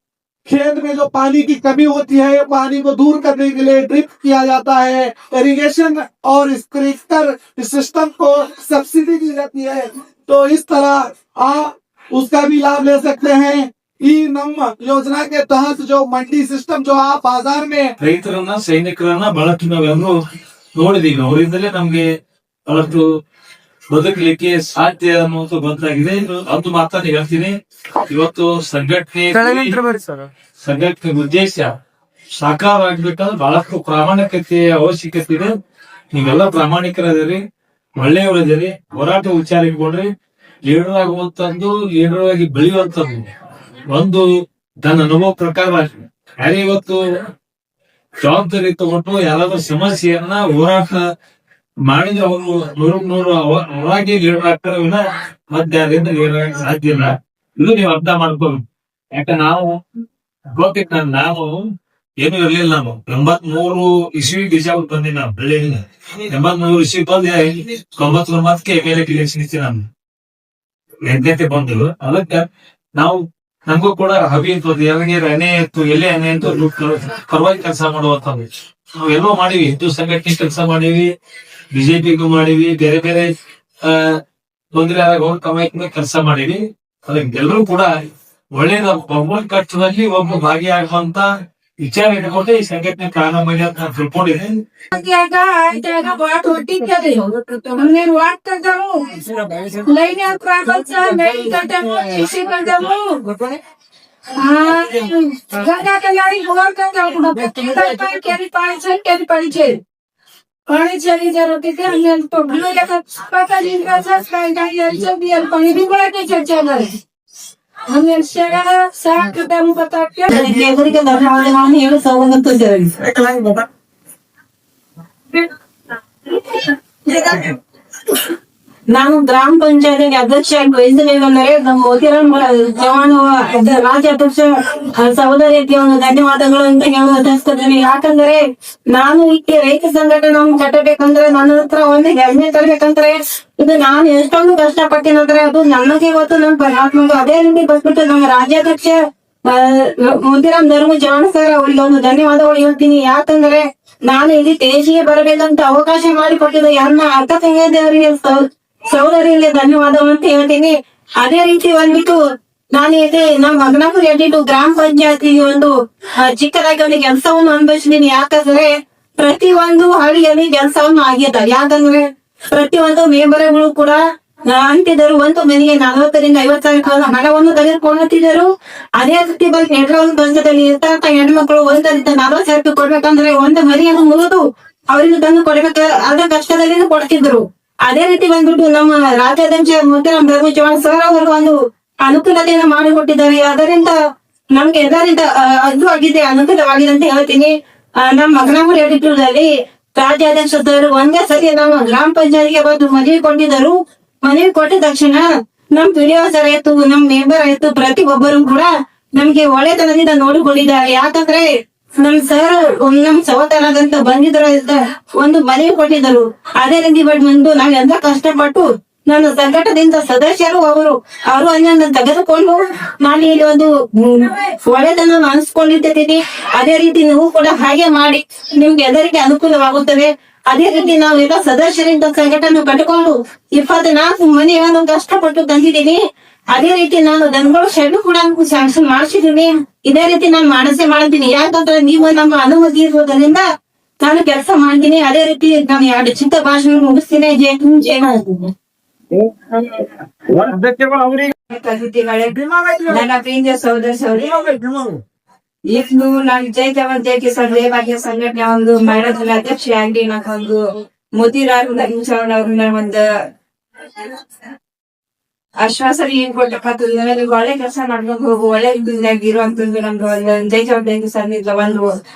खेत में जो पानी की कमी होती है पानी को दूर करने के लिए ड्रिप किया जाता है, इरिगेशन और स्प्रिंकलर सिस्टम को सब्सिडी दी जाती है। तो इस तरह आप उसका भी लाभ ले सकते हैं। ई नम योजना के तहत जो मंडी सिस्टम जो आप बाजार में ರೈತರನ್ನ ಸೈನಿಕರನ್ನ ಬಹಳಷ್ಟು ನಾವೆಲ್ಲರೂ ನೋಡಿದೀವಿ. ಅವರಿಂದಲೇ ನಮ್ಗೆ ಬಹಳಷ್ಟು ಬದುಕಲಿಕ್ಕೆ ಸಾಧ್ಯ ಅನ್ನೋದು ಗೊತ್ತಾಗಿದೆ. ಅದು ಮಾತನ್ನ ಹೇಳ್ತೀನಿ. ಇವತ್ತು ಸಂಘಟನೆ ಉದ್ದೇಶ ಸಾಕಾರ ಆಗ್ಬೇಕಂದ್ರೆ ಬಹಳಷ್ಟು ಪ್ರಾಮಾಣಿಕತೆಯ ಅವಶ್ಯಕತೆ ಇದೆ. ನೀವೆಲ್ಲ ಪ್ರಾಮಾಣಿಕರದಿರಿ, ಒಳ್ಳೆಯವರಿದ್ದೀರಿ, ಹೋರಾಟ ವಿಚಾರ ಇಟ್ಕೊಂಡ್ರಿ. ಲೀಡರ್ ಆಗುವಂತದ್ದು ಲೀಡರ್ ಆಗಿ ಬೆಳೆಯುವಂತದ್ದು ಒಂದು ನನ್ನ ಅನುಭವ ಪ್ರಕಾರ ಯಾರೇ ಇವತ್ತು ಜವಾಬ್ದಾರಿ ತಗೊಂಡು ಯಾರಾದ್ರೂ ಸಮಸ್ಯೆಯನ್ನ ಹೋರಾಟ ಮಾಡಿದ್ರೆ ಅವರು 100 ಅವರಾಗಿ ಲೀಡರ್ ಆಗ್ತಾರೆ ವಿನ ಮತ್ತೆ ಯಾರಿಂದ ಲೀಡರ್ ಆಗಿ ಸಾಧ್ಯ ಇಲ್ಲ. ಇದು ನೀವು ಅರ್ಥ ಮಾಡ್ಕೋಬೇಕು. ಯಾಕಂದ್ರೆ ನಾವು ಗೊತ್ತಿತ್ತು ನಾನು ಏನು ಇರ್ಲಿಲ್ಲ. ನಾನು 83 ಇಸ್ವಿ ಬಿಜಾಪುರ ಬಂದಿ. ನಾವು ಬೆಳ್ಳಿಲ್ಲ 83 ಇಸ್ವಿ ಬಂದೆ 99 ಎಮ್ಎಲ್ಎ ಇಲೆಕ್ಷನ್ ಇತ್ತು. ನಾನು ಎಂತೆ ಬಂದ್ರು ಅದಕ್ಕೆ ನಾವು ನಮಗೂ ಕೂಡ ಹಬಿ ಇರ್ತದೆ. ಎಳನೀರು ಎಣ್ಣೆ ಇತ್ತು, ಎಲೆ ಎಣ್ಣೆ ಅಂತ ಪರವಾಗಿ ಕೆಲಸ ಮಾಡುವಂತದ್ದು ನಾವೆಲ್ಲೋ ಮಾಡಿವಿ. ಹಿಂದೂ ಸಂಘಟನೆ ಕೆಲಸ ಮಾಡಿವಿ, ಬಿಜೆಪಿಗೂ ಮಾಡಿವಿ, ಬೇರೆ ಬೇರೆ ತೊಂದರೆ ಆಗ ಕಮಾಯಿಗೆ ಕೆಲಸ ಮಾಡಿವಿ. ಅದಕ್ಕೆ ಎಲ್ಲರೂ ಕೂಡ ಒಳ್ಳೇದ ಒಬ್ಬ ಕಷ್ಟದಲ್ಲಿ ಒಬ್ಬ ಭಾಗಿಯಾಗುವಂತ ವಿಚಾರ ಇಟ್ಕೊಂಡು ಈ ಸಂಘಟನೆ ಪ್ರಾರಂಭ ಮಾಡಿ ಅಂತ ನಾನು ತಿಳ್ಕೊಂಡಿದ್ದೀನಿ. पानी चली जा रही थी हमने तो पता नहीं पानी भी बड़ा के चर्चा करे हमने साठ रुपया में बता के ನಾನು ಗ್ರಾಮ ಪಂಚಾಯತ್ ಅಧ್ಯಕ್ಷ ವಹಿಸಬೇಕಂದ್ರೆ ನಮ್ಮ ಮೋತಿರಾಮ್ ಜವಾನ್ ರಾಜ್ಯಾಧ್ಯಕ್ಷ ಸಹೋದರಿಯಕ್ಕೆ ಒಂದು ಧನ್ಯವಾದಗಳು ಅಂತ ಹೇಳೋದಿಸ್ತಿದ್ದೀನಿ. ಯಾಕಂದ್ರೆ ನಾನು ಈ ರೈತ ಸಂಘಟನೆ ಕಟ್ಟಬೇಕಂದ್ರೆ ನನ್ನ ಹತ್ರ ಒಂದು ಹೆಮ್ಮೆ ತರಬೇಕಂದ್ರೆ ಇದು ನಾನು ಎಷ್ಟೊಂದು ಕಷ್ಟಪಟ್ಟಿನಂದ್ರೆ ಅದು ನನಗೆ ಇವತ್ತು ನನ್ನ ಪರಮಾತ್ಮಗೂ ಅದೇ ರೀತಿ ಬಂದ್ಬಿಟ್ಟು ನಮ್ಮ ರಾಜ್ಯಾಧ್ಯಕ್ಷ ಮೋತಿರಾಮ್ ಧರ್ಮ ಜವಾನ್ ಸರ್ ಅವರಿಗೆ ಒಂದು ಧನ್ಯವಾದಗಳು ಹೇಳ್ತೀನಿ. ಯಾಕಂದ್ರೆ ನಾನು ಇಲ್ಲಿ ದೇಶಿಗೆ ಬರಬೇಕಂತ ಅವಕಾಶ ಮಾಡಿಕೊಟ್ಟಿದ್ದ ನನ್ನ ಅಕ್ಕ ತಂಗಿಯರಿಗೆ ಸಹೋದರಿಗೆ ಧನ್ಯವಾದಗಳು ಅಂತ ಹೇಳ್ತೀನಿ. ಅದೇ ರೀತಿ ಬಂದ್ಬಿಟ್ಟು ನಾನು ಇಲ್ಲಿ ನಮ್ಮ ಮಗನಾಪುರ 82 ಗ್ರಾಮ ಪಂಚಾಯತಿಗೆ ಒಂದು ಚಿಕ್ಕದಾಗಿ ಒಂದು ಕೆಲಸವನ್ನು ಅನುಭವಿಸಿದೀನಿ. ಯಾಕಂದ್ರೆ ಪ್ರತಿಯೊಂದು ಹಳ್ಳಿಯಲ್ಲಿ ಕೆಲಸವನ್ನು ಆಗ್ಯದ. ಯಾಕಂದ್ರೆ ಪ್ರತಿಯೊಂದು ಮೆಂಬರ್ಗಳು ಕೂಡ ಅಂತಿದ್ದರು, ಒಂದು ಮನೆಗೆ 40,000 ರಿಂದ 50,000 ಹಣವನ್ನು ತೆಗೆದುಕೊಳ್ಳುತ್ತಿದ್ದರು. ಅದೇ ರೀತಿ ನೆಟ್ರಲ್ ಬಂಧದಲ್ಲಿ ಇರ್ತಕ್ಕಂಥ ಹೆಣ್ಮಕ್ಳು 1 ರಿಂದ 40,000 ರೂಪಾಯಿ ಕೊಡ್ಬೇಕಂದ್ರೆ ಒಂದು ಮನೆಯನ್ನು ಮುರಿದು ಅವರಿಗೆ ತಂದು ಕೊಡ್ಬೇಕು, ಅದ್ರ ಕಷ್ಟದಲ್ಲಿ ಕೊಡ್ತಿದ್ರು. ಅದೇ ರೀತಿ ಬಂದ್ಬಿಟ್ಟು ನಮ್ಮ ರಾಜ್ಯಾಧ್ಯಕ್ಷ ಮುದ್ದರಾಮ್ ಚವ್ಹಾಣ್ ಸರ್ ಅವರು ಒಂದು ಅನುಕೂಲತೆಯನ್ನು ಮಾಡಿಕೊಟ್ಟಿದ್ದಾರೆ. ಅದರಿಂದ ನಮ್ಗೆ ಎಲ್ಲರಿಂದ ಅದು ಆಗಿದೆ, ಅನುಕೂಲವಾಗಿದೆ ಅಂತ ಹೇಳ್ತೀನಿ. ನಮ್ಮ ಮಗನಾಮೂರು ಹೇಳಿದ್ರಲ್ಲಿ ರಾಜ್ಯಾಧ್ಯಕ್ಷ ಸರ್ ಒಂದೇ ಸರಿ ನಮ್ಮ ಗ್ರಾಮ ಪಂಚಾಯತ್ಗೆ ಬಂದು ಮನವಿ ಕೊಟ್ಟಿದ್ದರು. ಮನವಿ ಕೊಟ್ಟಿದ ತಕ್ಷಣ ನಮ್ ಪಿಡಿಒ ಸರ್ ಆಯ್ತು, ನಮ್ ಮೆಂಬರ್ ಆಯ್ತು, ಪ್ರತಿಯೊಬ್ಬರು ಕೂಡ ನಮ್ಗೆ ಒಳ್ಳೆತನದಿಂದ ನೋಡಿಕೊಂಡಿದ್ದಾರೆ. ಯಾಕಂದ್ರೆ ನಮ್ ಸರ್ ನಮ್ ಸಹೋದರದಂತ ಬಂದಿದ್ರ ಒಂದು ಮನವಿ ಕೊಟ್ಟಿದ್ದರು. ಅದೇ ರೀತಿ ಬಂದು ನಾವೆಲ್ಲ ಕಷ್ಟಪಟ್ಟು ನನ್ನ ಸಂಘಟದಿಂದ ಸದಸ್ಯರು ಅವರು ಅನ್ನ ತೆಗೆದುಕೊಂಡು ನಾನು ಇಲ್ಲಿ ಒಂದು ಒಳ್ಳೆತನ ಅನಿಸ್ಕೊಂಡಿದ್ದೀನಿ. ಅದೇ ರೀತಿ ನೀವು ಕೂಡ ಹಾಗೆ ಮಾಡಿ, ನಿಮ್ಗೆ ಎಲ್ಲರಿಗೆ ಅನುಕೂಲವಾಗುತ್ತದೆ. ಅದೇ ರೀತಿ ನಾವೆಲ್ಲ ಸದಸ್ಯರಿಂದ ಸಂಘಟನೆ ಕಟ್ಟಿಕೊಂಡು 24 ಮನೆಯನ್ನು ಕಷ್ಟಪಟ್ಟು ತಂದಿದ್ದೀನಿ. ಅದೇ ರೀತಿ ನಾನು ದನಗಳು ಶೆಡ್ ಕೂಡ ಸ್ಯಾಂಕ್ಷನ್ ಮಾಡಿಸಿದ್ದೀನಿ. ಇದೇ ರೀತಿ ನಾನು ಮಾಡ್ತೀನಿ. ಯಾಕಂದ್ರೆ ನೀವು ನಮ್ಮ ಅನುಮತಿ ಇರುವುದರಿಂದ ನಾನು ಕೆಲಸ ಮಾಡ್ತೀನಿ. ಅದೇ ರೀತಿ ನಾನು 2 ಚಿಕ್ಕ ಭಾಷಣ ಮುಗಿಸ್ತೀನಿ. ನನ್ನ ಪ್ರೀತಿಯ ಸಹೋದರ ಇನ್ನು ನಾನು ಜೈ ಜವಾನ್ ಜೈ ಕಿಸಾನ್ ಜೈ ಭಾಗ್ಯ ಸಂಘಟನೆ ಒಂದು ಮಹಿಳಾ ಅಧ್ಯಕ್ಷ ಆಗಿ ನಾಕೊಂದು ಮೋತಿಲಾಲ್ ಚವ್ಹಾಣ್ ಅವ್ರನ್ನ ಒಂದು ಆಶ್ವಾಸನೆ ಏನ್ ಕೊಟ್ಟಪ್ಪ, ಒಳ್ಳೆ ಕೆಲಸ ಮಾಡ್ಕೊಂಡು ಹೋಗು, ಒಳ್ಳೆ ಇರುವಂತದ್ದು ನಮ್ದು ಒಂದು ಜೈ ಜವಾನ್ ಜೈ ಕಿಸಾನ್ ಇದ್ಲ ಒಂದು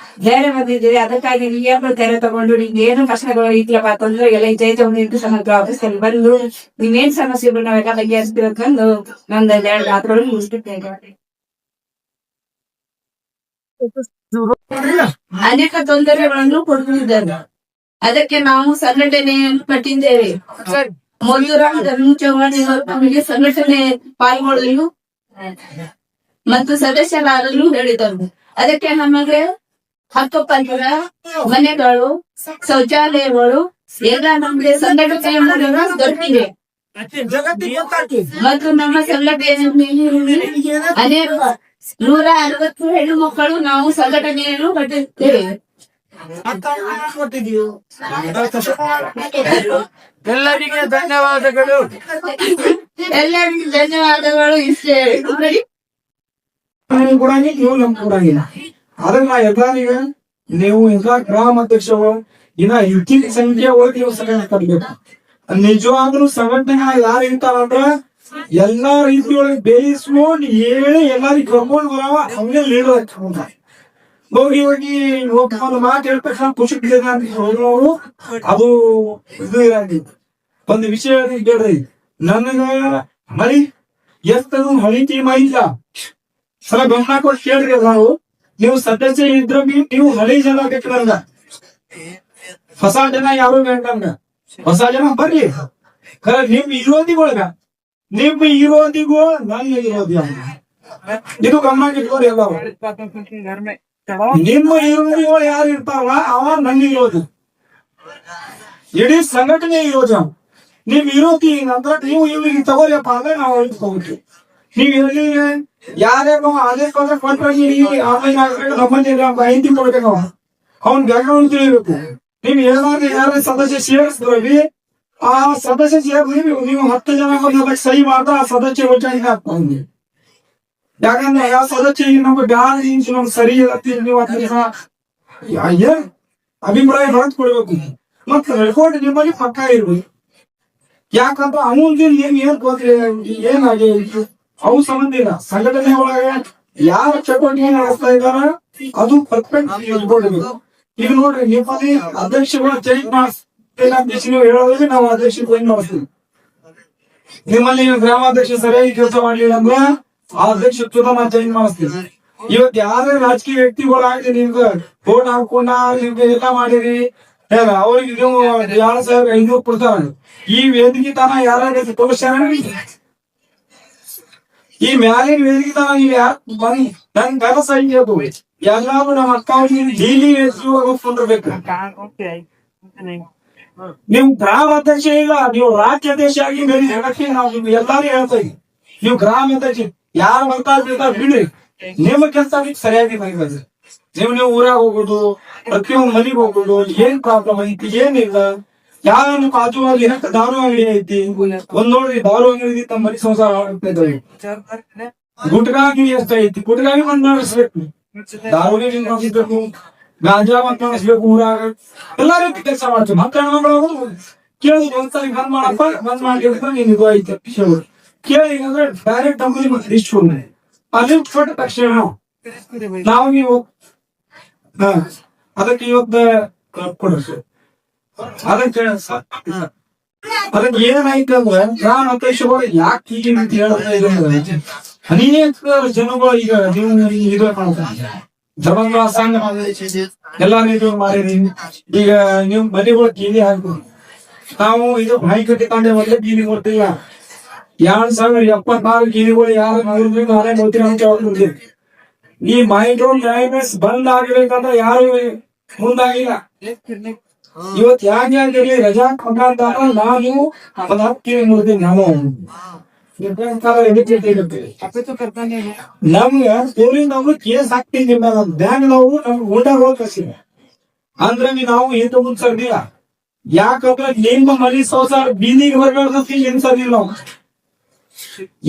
ಧೈರ್ಯ ಬಂದಿದ್ದೀರಿ. ಅದಕ್ಕಾಗಿ ನೀವೇನು ಧೈರ್ಯ ತಗೊಂಡು ನಿಮ್ಗೆ ಏನು ಕಷ್ಟಗಳು ಇದ್ಲಪ್ಪ ತೊಂದ್ರೆ ಎಲ್ಲ ಜೈ ಜವಾನ್ ಜೈ ಕಿಸಾನ್ ಆಫೀಸಲ್ಲಿ ಬಂದು ನೀವೇನ್ ಸಮಸ್ಯೆಗಳು ನಾವೆಲ್ಲ ಬಗೆಹರಿಸ್ಬೇಕಂದು ನಂದು 2 ಮಾತುಗಳು ಮುಗಿಸ್ಬಿಟ್ಟೆ. ಅನೇಕ ತೊಂದರೆಗಳನ್ನು ಕೊಡುತ್ತಿದ್ದಾರೆ. ಅದಕ್ಕೆ ನಾವು ಸಂಘಟನೆಯನ್ನು ಕಟ್ಟಿದ್ದೇವೆ. ಮೋತಿರಾಮ್ ಚವ್ಹಾಣ್ ನಮಗೆ ಸಂಘಟನೆ ಪಾಲ್ಗೊಳ್ಳಲು ಮತ್ತು ಸದಸ್ಯರಾಗಲು ಹೇಳಿದರು. ಅದಕ್ಕೆ ನಮಗೆ ಹಕ್ಕುಪತ್ರ, ಮನೆಗಳು, ಶೌಚಾಲಯಗಳು ಎಲ್ಲ ನಮಗೆ ಸಂಘಟನೆಯನ್ನು ದೊರಕಿದೆ. ಮತ್ತು ನಮ್ಮ ಸಂಘಟನೆಯಲ್ಲಿ ಅನೇಕ 160 ಹೆಣ್ಣು ಮಕ್ಕಳು ನಾವು ಸಂಘಟನೆಯನ್ನು ಕಟ್ಟಿದ್ದೇವೆ. ಎಲ್ಲರಿಗೆ ಧನ್ಯವಾದಗಳು. ಎಲ್ಲರಿಗೂ ಧನ್ಯವಾದಗಳು. ಇಷ್ಟೇ ಕೂಡ ನೀವು ನಮ್ ಕೂಡ ಅದನ್ನ ಎಲ್ಲರಿಗೆ ನೀವು ಎಲ್ಲ ಗ್ರಾಮ ಅಧ್ಯಕ್ಷರು ಇನ್ನ ಹೆಚ್ಚಿನ ಸಂಖ್ಯೆ ಒಳಗೆ ನೀವು ಸಂಘಟನೆ ಕಟ್ಬೇಕು. ನಿಜವಾಗ್ಲೂ ಸಂಘಟನೆ ಯಾರು ಇರ್ತಾರಂದ್ರ ಎಲ್ಲಾ ರೀತಿಯೊಳಗೆ ಬೇಯಿಸ್ಕೊಂಡು ಹೇಳಿ ಎಲ್ಲರಿಗೂ ಕರ್ಕೊಂಡು ಬರವ ಹಂಗೆ ಲೀಡರ್ ಹೋಗಿ ಒಂದು ಮಾತು ಹೇಳ್ತಕ್ಕ ಖುಷಿ ಅವರು ಅದು ಇದು ಇರಂಗಿ. ಒಂದು ವಿಷಯ ಕೇಳ್ರಿ, ನನಗ ಮಳಿ ಎಷ್ಟದು ಹಳಿ ಟೀಮ್ ಇಲ್ಲ ಸಲ ಗಮನ ಕೊಟ್ಟು ಕೇಳ್ರಿ. ನಾವು ನೀವು ಸದಸ್ಯ ಇದ್ರ ನೀವು ಹಳಿ ಜನ ಬೇಕು ನನ್ಗ, ಹೊಸ ಜನ ಯಾರು ಬೇಡ ನಮ್ಗ. ಹೊಸ ಜನ ಬರ್ರಿ, ನಿಮ್ ವಿರೋಧಿಗೊಳಗ ನಿಮ್ಮ ವಿರೋಧಿಗೂ ನನ್ನ ವಿರೋಧಿ ಇದು ಗಮನ ಇಟ್ಕೋರಿ. ಎಲ್ಲ ನಿಮ್ಮ ವಿರೋಧಿಗಳು ಯಾರು ಇರ್ತಾವ ಅವ ನನ್ನ ವಿರೋಧಿ, ಇಡೀ ಸಂಘಟನೆ ವಿರೋಧಿ. ನಿಮ್ ವಿರೋಧಿ ನಂತರ ನೀವು ಇವ್ರಿಗೆ ತಗೋರಿಯಪ್ಪ ಅಂದ್ರೆ ನಾವು ಅವ್ರಿಗೆ ತಗೋತೀವಿ. ನೀವ್ ಇಲ್ಲಿ ಯಾರ್ಯಾರು ಅದೇ ಕೊಟ್ಟಾಗಿ ನಮ್ಮಲ್ಲಿ ಮಾಹಿತಿ ಕೊಡ್ಬೇಕು, ಅವ್ನ ಬ್ಯಾಕ್ಗ್ರೌಂಡ್ ತಿಳಿಬೇಕು. ನೀವ್ ಏನಾದ್ರು ಯಾರ ಸದಸ್ಯ ಸೇರಿಸಿದ್ರಿ ಆ ಸದಸ್ಯ ಸೇರಿ ನೀವು 10 ಜನ ಸಹಿ ಮಾಡಿದ್ರೆ ಆ ಸದಸ್ಯ ಯೋಜನೆ ಆಗ್ತದೆ. ಯಾಕಂದ್ರೆ ಯಾವ ಸದಸ್ಯ ನಮ್ಗೆ ಗಾಳಿ ನಮ್ಗೆ ಸರಿ ಇರತ್ತೀರಿ ನೀವು ಏನ್ ಅಭಿಪ್ರಾಯ ಹೊರತುಕೊಡ್ಬೇಕು. ಮತ್ತ ರೆಕಾರ್ಡ್ ನಿಮ್ಮಲ್ಲಿ ಪಕ್ಕ ಇರ್ಬೇಕು. ಯಾಕಂದ್ರೆ ಅವನಿಗೆ ಏನ್ ಗೊತ್ತಿಲ್ಲ ಏನಾಗಿ ಅವು ಸಂಬಂಧ ಇಲ್ಲ. ಸಂಘಟನೆ ಒಳಗೆ ಯಾವ ಚಟುವಟಿಕೆ ನಡೆಸ್ತಾ ಇದಾರ ಅದು ಪರ್ಫೆಕ್ಟ್ ಇಟ್ಕೊಡ್ಬೇಕು. ಈಗ ನೋಡ್ರಿ ನಿಮ್ಮಲ್ಲಿ ಅಧ್ಯಕ್ಷಗಳು ಚೇಂಜ್ ನೀವು ಹೇಳೋದ್ರೆ ನಾವು ಅಧ್ಯಕ್ಷ ಚೇಂಜ್ ಮಾಡಿಸ್ತೀವಿ. ನಿಮ್ಮಲ್ಲಿ ಗ್ರಾಮಾಧ್ಯಕ್ಷ ಸರಿಯಾಗಿ ಕೆಲಸ ಮಾಡ್ಲಿಲ್ಲ ಅಂದ್ರೆ ಆ ಅಧ್ಯಕ್ಷತ್ವ ನಾವು ಚೇಂಜ್ ಮಾಡಿಸ್ತೀವಿ. ಇವತ್ತು ಯಾರೇ ರಾಜಕೀಯ ವ್ಯಕ್ತಿಗಳಾಗಿ ನಿಮ್ಗೆ ಫೋನ್ ಹಾಕೊಂಡ ನಿಮ್ಗೆ ಎಲ್ಲ ಮಾಡಿರಿ ಅವ್ರಿಗೆ ನೀವು 2,500 ಕೊಡ್ತಾರ. ಈ ವೇದಿಕೆ ತಾನ ಯಾರು ತೋರಿಸ್ಯಾರ, ಈ ಮ್ಯಾಲಿನ ವೇದಿಕೆ ತಾನ ನೀವು ಯಾರು ಬನ್ನಿ ನನ್ ಕೆಲಸ ಹಿಂಗೇದು ಎಲ್ಲಾರು ನಮ್ಮ ಅಕ್ಕ ಡೈಲಿ ಕೊಂಡಿರ್ಬೇಕು. ನೀವು ಗ್ರಾಮ ಅಧ್ಯಕ್ಷ ಇಲ್ಲ, ನೀವು ರಾಜ್ಯ ಅಧ್ಯಕ್ಷ ಆಗಿ ನಾವು ಎಲ್ಲಾರು ಹೇಳ್ತಾ ಇದ್ದೀವಿ. ನೀವು ಗ್ರಾಮ ಅಧ್ಯಕ್ಷ ಯಾರು ಬರ್ತಾ ಬಿಡ್ರಿ, ನಿಮ್ಮ ಕೆಲಸ ಸರಿಯಾಗಿ ನೀವು ಊರಾಗ ಹೋಗೋದು, ಪ್ರತಿಯೊಂದು ಮನೆಗೆ ಹೋಗೋದು, ಏನ್ ಪ್ರಾಬ್ಲಮ್ ಐತಿ ಏನಿಲ್ಲ, ಯಾರು ಆಜು ಬಾಜು ಏನಕ್ಕೆ ದಾರು ಅಂಗಡಿ ಐತಿ, ಒಂದ್ ನೋಡ್ರಿ ದಾರು ಅಂಗಡಿ ತಮ್ಮ ಮನೆ ಸಂಸಾರ ಗುಟ್ಕಾ ಅಂಗಡಿ ಎಷ್ಟ ಐತಿ, ಗುಟ್ಕಾಗಿ ಬಂದ್ ಮಾಡಿಸ್ಬೇಕು, ದಾರುಗೆ ಮಾಡಿಸ್ಬೇಕು, ಗಾಂಜಾ ಬಂದ್ ಮಾಡಿಸ್ಬೇಕು, ಊರಾಗ ಎಲ್ಲಾ ರೀತಿ ಕೆಲಸ ಮಾಡ್ತೀವಿ. ಮಕ್ಕಳು ಕೇಳಿ ಒಂದ್ಸರಿ ಬಂದ್ ಮಾಡಪ್ಪ, ಬಂದ್ ಮಾಡಿದ್ರೆ ನೀನ್ ಇದು ಐತೆ ಕೇಳಿ ಅಂದ್ರೆ ಡೈರೆಕ್ಟ್ ನಮ್ಮಲ್ಲಿ ಲಿಸ್ಟ್ ಹೋಗಿ ಅಲ್ಲಿ ಕೊಟ್ಟ ತಕ್ಷಣ ನಾವು ನೀವು ಅದಕ್ಕೆ ಇವತ್ತು ಕೊಡ್ರಿ. ಅದಕ್ಕೆ ಏನಾಯ್ತು ಅಂದ್ರೆ ಗ್ರಾಮ ಅಧ್ಯಕ್ಷಗಳು ಯಾಕೆ ಹೀಗೆ ಅಂತ ಹೇಳಿದ್ರೆ ಅನೇಕ ಜನಗಳು ಈಗ ಇದು ಮಾಡ್ತಾರೆ, ಧರ್ಮಗಳ ಸಂಘ ಎಲ್ಲಾ ರೀತಿ ಮಾಡಿರಿ. ಈಗ ನೀವು ಮನೆಗಳು ಕೀಲಿ ಹಾಕ್ಬೋದು, ನಾವು ಇದು ಮಾಹಿತಿ ತಂದೆ ಮೊದಲೇ ಕೀಲಿ ಕೊಡ್ತಿಲ್ಲ. 2074 ಕೀಲಿಗಳು ಯಾರು ನಾನೇ ನೋಡ್ತೀನಿ ಅಂತ ಹೇಳ್ತಿರ್ತೀವಿ. ಈ ಮೈಕ್ರೋನ್ ಡ್ರೈನೇಜ್ ಬಂದ್ ಆಗ್ಬೇಕಂದ್ರೆ ಯಾರು ಮುಂದಾಗಿಲ್ಲ. ಇವತ್ತು ಯಾಕೆ ಹೇಳಿ ರಜಾ ಮುಖಾಂತರ ನಾನು ಒಂದ್ 10 ಕಿವಿ ನೋಡ್ತೀನಿ. ನಾವು ನಮ್ಗೆ ಪೊಲೀಸ್ನವ್ರು ಕೇಸ್ ಹಾಕ್ತೀನಿ, ಬ್ಯಾಂಕ್ ನಾವು ನಮ್ಗೆ ಊಟ ಹೋಗ್ತೀವಿ ಅಂದ್ರೆ ನಾವು ಏನ್ ತಗೊಂಡ್ ಸರ್ದಿಲ್ಲ. ಯಾಕಂದ್ರೆ ನಿಮ್ಮ ಮನೆ ಸಂಸಾರ ಬೀದಿಗೆ ಬರ್ಬೇಡ್ತಿ ಏನ್ ಸರ್ದಿಲ್ಲ. ನಾವು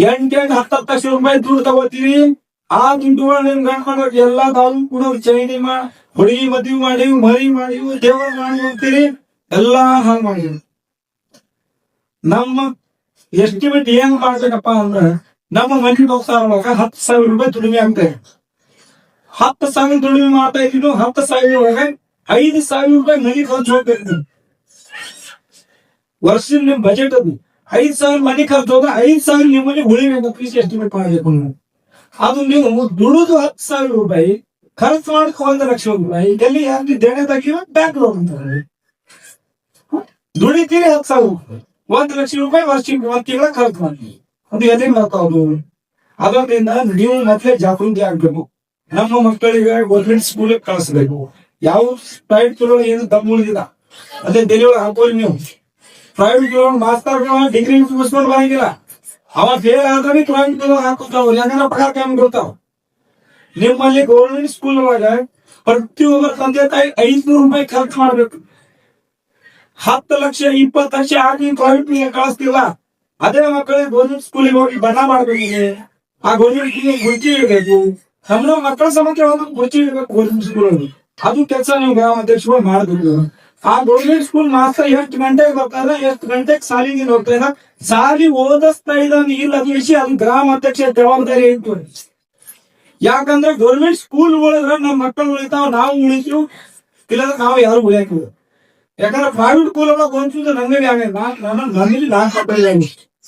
8 10 ಲಕ್ಷ ರೂಪಾಯಿ ದುಡ್ಡು ತಗೋತೀವಿ. ಆ ದುಡ್ಡುಗಳು ನಿಮ್ ಗಂಡ್ಮಗ ಎಲ್ಲಾ ನಾವು ಕೂಡ ಚೈನಿ ಹುಡುಗಿ ಮದ್ವಿ ಮಾಡಿವಿ, ಮರಿ ಮಾಡಿವಿ, ದೇವರ ಮಾಡಿ ಹೋಗ್ತೀರಿ, ಎಲ್ಲಾ ಹಾಳು ಮಾಡಿವಿ. ನಮ್ಮ ಎಸ್ಟಿಮೇಟ್ ಏನ್ ಮಾಡ್ಬೇಕಪ್ಪ ಅಂದ್ರ ನಮ್ಮ ಮನೆ ಸಂಸಾರ 10,000 ರೂಪಾಯಿ ದುಡಿಮೆ ಆಗ್ತದೆ. 10,000 ದುಡಿಮೆ ಮಾಡ್ತಾ ಇದ್ದೀವಿ. 10,000 ಒಳಗೆ 5,000 ರೂಪಾಯಿ ಮನೆ ಖರ್ಚು ಹೋಗ್ಬೇಕು. ವರ್ಷದ ನಿಮ್ ಬಜೆಟ್ ಅದು 5,000 ಮನೆ ಖರ್ಚು ಹೋಗ 5,000 ನಿಮ್ಮಲ್ಲಿ ಉಳಿಬೇಕು. ಫೀಸ್ ಎಸ್ಟಿಮೇಟ್ ಮಾಡ್ಬೇಕು. ಅದು ನೀವು ದುಡಿದು 10,000 ರೂಪಾಯಿ ಖರ್ಚು ಮಾಡಕ್ 1 ಲಕ್ಷ ರೂಪಾಯಿ ಎಲ್ಲಿ ಯಾರು ದೇಣ ತೆಗಿಯೋ ಬ್ಯಾಂಕ್ ಲೋನ್ ಅಂತಾರೆ. ದುಡಿತೀರಿ 10,000 ರೂಪಾಯಿ, 1 ಲಕ್ಷ ರೂಪಾಯಿ ವರ್ಷಕ್ಕೆ 1 ತಿಂಗಳ ಖರ್ಚು ಮಾಡಿ ಅದು ಎಲ್ಲಿ ಮಾಡ್ತಾವ್ದು. ಅದರಿಂದ ನೀವು ಮತ್ತೆ ಜಾಗೃತಿ ಆಗ್ಬೇಕು. ನಮ್ಮ ಮಕ್ಕಳಿಗೆ ಗೌರ್ಮೆಂಟ್ ಸ್ಕೂಲ್ ಕಳಿಸ್ಬೇಕು. ಯಾವ ಪ್ರೈವೇಟ್ ಸ್ಕೂಲ್ ಏನು ದಮ್ ಉಳಿದಿಲ್ಲ, ಅದೇ ಡೆಲಿವರಿ ಹಾಕೋರಿ. ನೀವು ಪ್ರೈವೇಟ್ ಮಾಸ್ತರ್ ಡಿಗ್ರಿ ಮುಗಿಸ್ಕೊಂಡು ಬರಂಗಿಲ್ಲ, ಅವ ಫೇಲ್ ಆದ್ರೆ ಪ್ರೈವೇಟ್ ಹಾಕೋತಾವ. ಯಾಕಂದ್ರೆ ಪಗಾರ ಕಮ್ಮಿ ಕೊಡ್ತಾವ. ನಿಮ್ಮಲ್ಲಿ ಗೌರ್ಮೆಂಟ್ ಸ್ಕೂಲ್ ಒಳಗ ಪ್ರತಿಯೊಬ್ಬರ ತಂದೆ ತಾಯಿ 500 ರೂಪಾಯಿ ಖರ್ಚು ಮಾಡ್ಬೇಕು. 10 ಲಕ್ಷ 20 ಲಕ್ಷ ಹಾಕಿ ಪ್ರೈವೇಟ್ ಕಳಿಸ್ತಿಲ್ಲ. ಅದೇ ಮಕ್ಕಳಿಗೆ ಗೌರ್ಮೆಂಟ್ ಸ್ಕೂಲಿಗೆ ಹೋಗಿ ಬಣ್ಣ ಮಾಡ್ಬೇಕು. ಆ ಗೌರ್ಮೆಂಟ್ ಗುರ್ತಿ ಇರ್ಬೇಕು. ನಮ್ಮ ಮಕ್ಕಳ ಸಮಸ್ಯೆ ಗುರ್ತಿ ಇರ್ಬೇಕು ಗೌರ್ಮೆಂಟ್ ಸ್ಕೂಲ್. ಅದು ಕೆಲಸ ನೀವು ಗ್ರಾಮ ಅಧ್ಯಕ್ಷಗಳು ಮಾಡಬೇಕು. ಆ ಗೌರ್ಮೆಂಟ್ ಸ್ಕೂಲ್ ಮಾಸ್ಟರ್ ಎಷ್ಟು ಗಂಟೆಗೆ ಬರ್ತಾರೆ, ಎಷ್ಟು ಗಂಟೆಗೆ ಸಾಲಿಗೆ ಹೋಗ್ತಾರೆ, ಸಾಲಿ ಓದಿಸ್ತಾ ಇದ್ದಾನೆ ಇಲ್ಲ ಅದು ವಿಷಯ, ಅದು ಗ್ರಾಮ ಅಧ್ಯಕ್ಷ ಜವಾಬ್ದಾರಿ ಇತ್ತು. ಯಾಕಂದ್ರೆ ಗೌರ್ಮೆಂಟ್ ಸ್ಕೂಲ್ ಉಳಿದ್ರೆ ನಮ್ಮ ಮಕ್ಕಳು ಉಳಿತಾವ, ನಾವು ಉಳಿತೀವಿ, ಇಲ್ಲಾಂದ್ರೆ ನಾವು ಯಾರು ಉಳಿಯಾಕಿಲ್ಲ. ಯಾಕಂದ್ರೆ ಪ್ರೈವೇಟ್ ಸ್ಕೂಲ್ ಒಳಗೆ ಒಂದ್ಸೂದ ನಂಗಡಿ ಆಗ ನನ್ನಲ್ಲಿ 4 ಮಕ್ಕಳಿಗೆ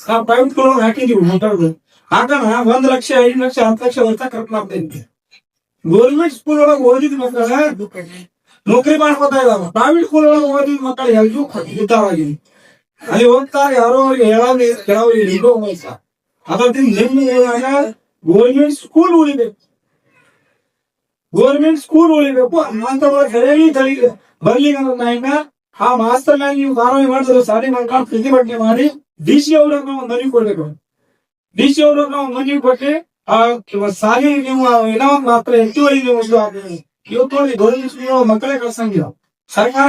ನಾವು ಪ್ರೈವೇಟ್ ಸ್ಕೂಲ್ ಒಳಗೆ ಹಾಕಿದೀವಿ ಮಕ್ಕಳು. ಹಾಕೋಣ 1 ಲಕ್ಷ 5 ಲಕ್ಷ 10 ಲಕ್ಷ ವರ್ಷ ಖರ್ಚು ಮಾಡ್ತಾ ಇದ್ವಿ. ಗೌರ್ಮೆಂಟ್ ಸ್ಕೂಲ್ ಒಳಗೆ ಓದಿದ ಮಕ್ಕಳ ನೌಕರಿ ಮಾಡ್ಕೊತಾ ಇದಾವ. ಪ್ರೈವೇಟ್ ಸ್ಕೂಲ್ ಒಳಗೆ ಓದಿದ ಮಕ್ಕಳು ಎಲ್ಲರೂ ಹಿತವಾಗಿ ಅಲ್ಲಿ ಹೋಗ್ತಾರೆ. ಯಾರೋ ಅವ್ರಿಗೆ ಹೇಳೋದು ಕೆಲವ್ರಿಗೆ ಅದರಿಂದ ನಿಮ್ಮ ಗೌರ್ಮೆಂಟ್ ಸ್ಕೂಲ್ ಉಳಿಬೇಕು. ಗೌರ್ಮೆಂಟ್ ಸ್ಕೂಲ್ ಉಳಿಬೇಕು ಅಂತ ಬರ್ಲಿ ಅನ್ನೋದ್ರಿಂದ ಆ ಮಾಸ್ತರ್ ಮ್ಯಾಗ ನೀವು ಕಾನೂನು ಮಾಡಿದ್ರು ಸಾಲಿ ಮಾಡ್ಕೊಂಡು ಪ್ರತಿಭಟನೆ ಮಾಡಿ DC ಅವ್ರನ್ನ ಒಂದು ಮನವಿ ಕೊಡ್ಬೇಕು. DC ಅವ್ರನ್ನ ಒಂದು ಮನವಿ ಕೊಟ್ಟು ಆ ಸಾಲಿ ನೀವು ಏನೋ ಒಂದು ಮಾತ್ರ ಹೆಚ್ಚುವರಿ ನೀವು ಇವತ್ತು ನೋಡಿ ಗೌರ್ಮೆಂಟ್ ಸ್ಕೂಲ್ ಮಕ್ಕಳೇ ಕಳ್ಸಂಗಿಲ್ಲ. ಸರ್ಕಾರ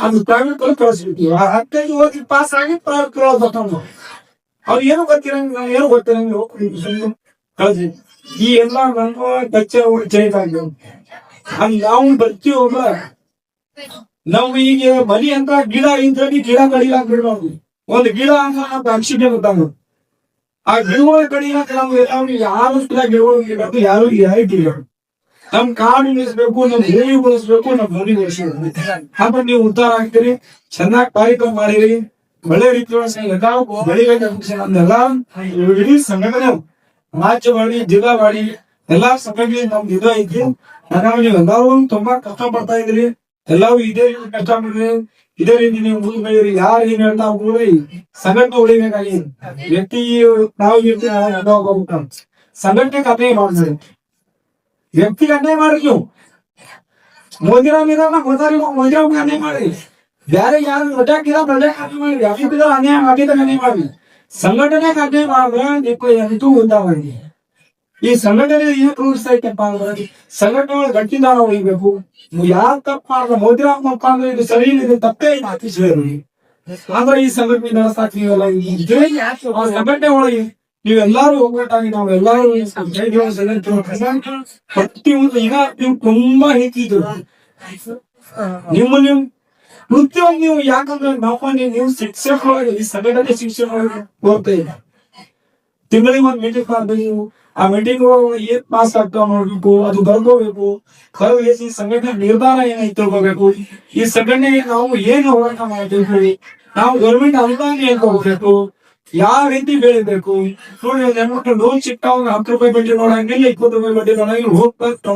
ಅದು ಪ್ರೈವೇಟ್ ಕಳಿಸ್ಬಿಟ್ಟು 15 ಓದಿ ಪಾಸ್ ಆಗಿ ಪ್ರೈವೇಟ್ ಬರ್ತಾವ. ಅವ್ರು ಏನು ಗೊತ್ತಿರಂಗ ಏನು ಗೊತ್ತಿರಂಗ ಕಳ್ಸಿ ಈ ಎಲ್ಲಾ ನಮ್ಮ ಕಚ್ಚ ಚೈತಾಗ ನಾವು ಬರ್ತೀವಲ್ಲ. ನಾವು ಈಗ ಮನಿ ಅಂತ ಗಿಡ ಇಂದ್ರಲ್ಲಿ ಗಿಡ ಕಡಿಲಾಕ್ ಬಿಡೋದು. ಒಂದು ಗಿಡ ಅಂತ ನಮ್ಗೆ ಆಕ್ಸಿಡೆಂಟ್ ಗೊತ್ತಾಗ ಆ ಗಿಡಗಳ ಕಡಿಯಾಕ ನಮ್ಗೆ ಯಾರು ಗಿಡಗಳು ಯಾರು ಯಾರಿಗಿಲ್ಲ. ನಮ್ ಕಾಡು ಉಳಿಸ್ಬೇಕು, ನಮ್ ಭೂಮಿ ಉಳಿಸ್ಬೇಕು, ನಮ್ ಮನಿ ಉಳಿಸ್ಬೇಕು. ಹಾಗೆ ನೀವು ಉದ್ಧಾರ ಆಗ್ತೀರಿ. ಚೆನ್ನಾಗಿ ಕಾರ್ಯಕ್ರಮ ಮಾಡಿರಿ, ಒಳ್ಳೆ ರೀತಿ ಬೆಳಿಬೇಕೆಲ್ಲ ಇಡೀ ಸಂಘಟನೆ ರಾಜ್ಯ ಮಾಡಿ ಜಿಲ್ಲಾ ಮಾಡಿ ಎಲ್ಲಾ ಸಂಘಟನೆ ನಮ್ದು ಇದು ಐತಿ. ಹಾಗಾಗಿ ನೀವು ಎಲ್ಲರೂ ತುಂಬಾ ಕಷ್ಟ ಪಡ್ತಾ ಇದ್ರಿ. ಎಲ್ಲರೂ ಇದೇ ರೀತಿ ಕಷ್ಟ ಮಾಡಿದ್ರಿ, ಇದೇ ರೀತಿ ನೀವು ಮುಂದೆ ಬೆಳೀರಿ. ಯಾರು ಏನ್ ಹೇಳ್ತಾ ಹೋಗ್ರಿ, ಸಂಘಟನೆ ಉಳಿಬೇಕಾಗಿ ವ್ಯಕ್ತಿ ನಾವು ಸಂಘಟನೆ ಕಥೆ ಮಾಡ್ತೀವಿ. ವ್ಯಕ್ತಿಗೆ ಅನ್ಯಾಯ ಮಾಡ್ರಿ. ನೀವು ಮೋದಿರಾಮ್ ಮೋದಿರಾಮ್ ಅನ್ಯಾಯ ಮಾಡ್ರಿ. ಬೇರೆ ಯಾರು ರಜಾಕಿರ ಮಾಡಿ ಅನ್ಯಾಯ ಮಾಡಿದಾಗ ಅನ್ಯಾಯ ಮಾಡ್ರಿ. ಸಂಘಟನೆ ಅನ್ಯಾಯ ಮಾಡಿದ್ರೆ ಎಂತೂ ಉದ್ದಾವಾಗಿ ಈ ಸಂಘಟನೆ ಏನ್ ರೂಲ್ಸ್ ಐತಪ್ಪ ಅಂದ್ರೆ ಸಂಘಟನೆ ಒಳಗೆ ಗಟ್ಟಿದಾರ ಉಳಿಬೇಕು. ಯಾರು ತಪ್ಪ ಮಾಡಿದ್ರೆ ಮೋದಿರಾಮ್ ತಪ್ಪ ಅಂದ್ರೆ ಇದು ಸರಿ ಇಲ್ಲ, ಇದು ತಪ್ಪೇ ಇಲ್ಲ ಆಫೀಸ್ಗಳು. ಆದ್ರೆ ಈ ಸಂಘಟನೆ ನಡೆಸಾಕ್ ನೀವೆಲ್ಲ ಆ ಸಂಘಟನೆ ಒಳಗೆ ನೀವೆಲ್ಲಾರು ಒಗ್ಗಟ್ಟಾಗಿ ನಾವೆಲ್ಲಾರು ಪ್ರತಿಯೊಂದು ಈಗ ನೀವು ತುಂಬಾ ಹೆಚ್ಚಿದ್ರು ನೀವು ಪ್ರತಿಯೊಂದು ನೀವು ಯಾಕಂದ್ರೆ ನೀವು ಶಿಕ್ಷಕರೊಳಗೆ ಈ ಸಂಘಟನೆ ಶಿಕ್ಷಕರೊಳಗೆ ಹೋಗ್ತಾ ಇಲ್ಲ. ತಿಂಗಳಿಗೆ ಒಂದು ಮೀಟಿಂಗ್ ಮಾಡ್ಬೇಕು, ಆ ಮೀಟಿಂಗ್ ಏನ್ ಪಾಸ್ ಆಗ್ತಾವ ನೋಡ್ಬೇಕು, ಅದು ಬರ್ಕೋಬೇಕು, ಕರೆಸಿ ಸಂಘಟನೆ ನಿರ್ಧಾರ ಏನೈತೆ ತಿಳ್ಕೋಬೇಕು. ಈ ಸಂಘಟನೆ ನಾವು ಏನು ಹೋರಾಟ ಮಾಡ್ತೀವಿ, ನಾವು ಗೌರ್ಮೆಂಟ್ ಅನುದಾನ ಏನ್ ಹೋಗ್ಬೇಕು, ಯಾವ ರೀತಿ ಬೆಳಿಬೇಕು ನೋಡಿ. ಹೆಣ್ಮಕ್ಳು ಲೋನ್ ಸಿಕ್ತಾವ 10 ರೂಪಾಯಿ ಬಡ್ಡಿ ನೋಡಂಗಿಲ್ಲ, 20 ರೂಪಾಯಿ ಬಡ್ಡಿ ನೋಡಂಗಿಲ್ಲ, ಹೋಗ್ಬೇಕು.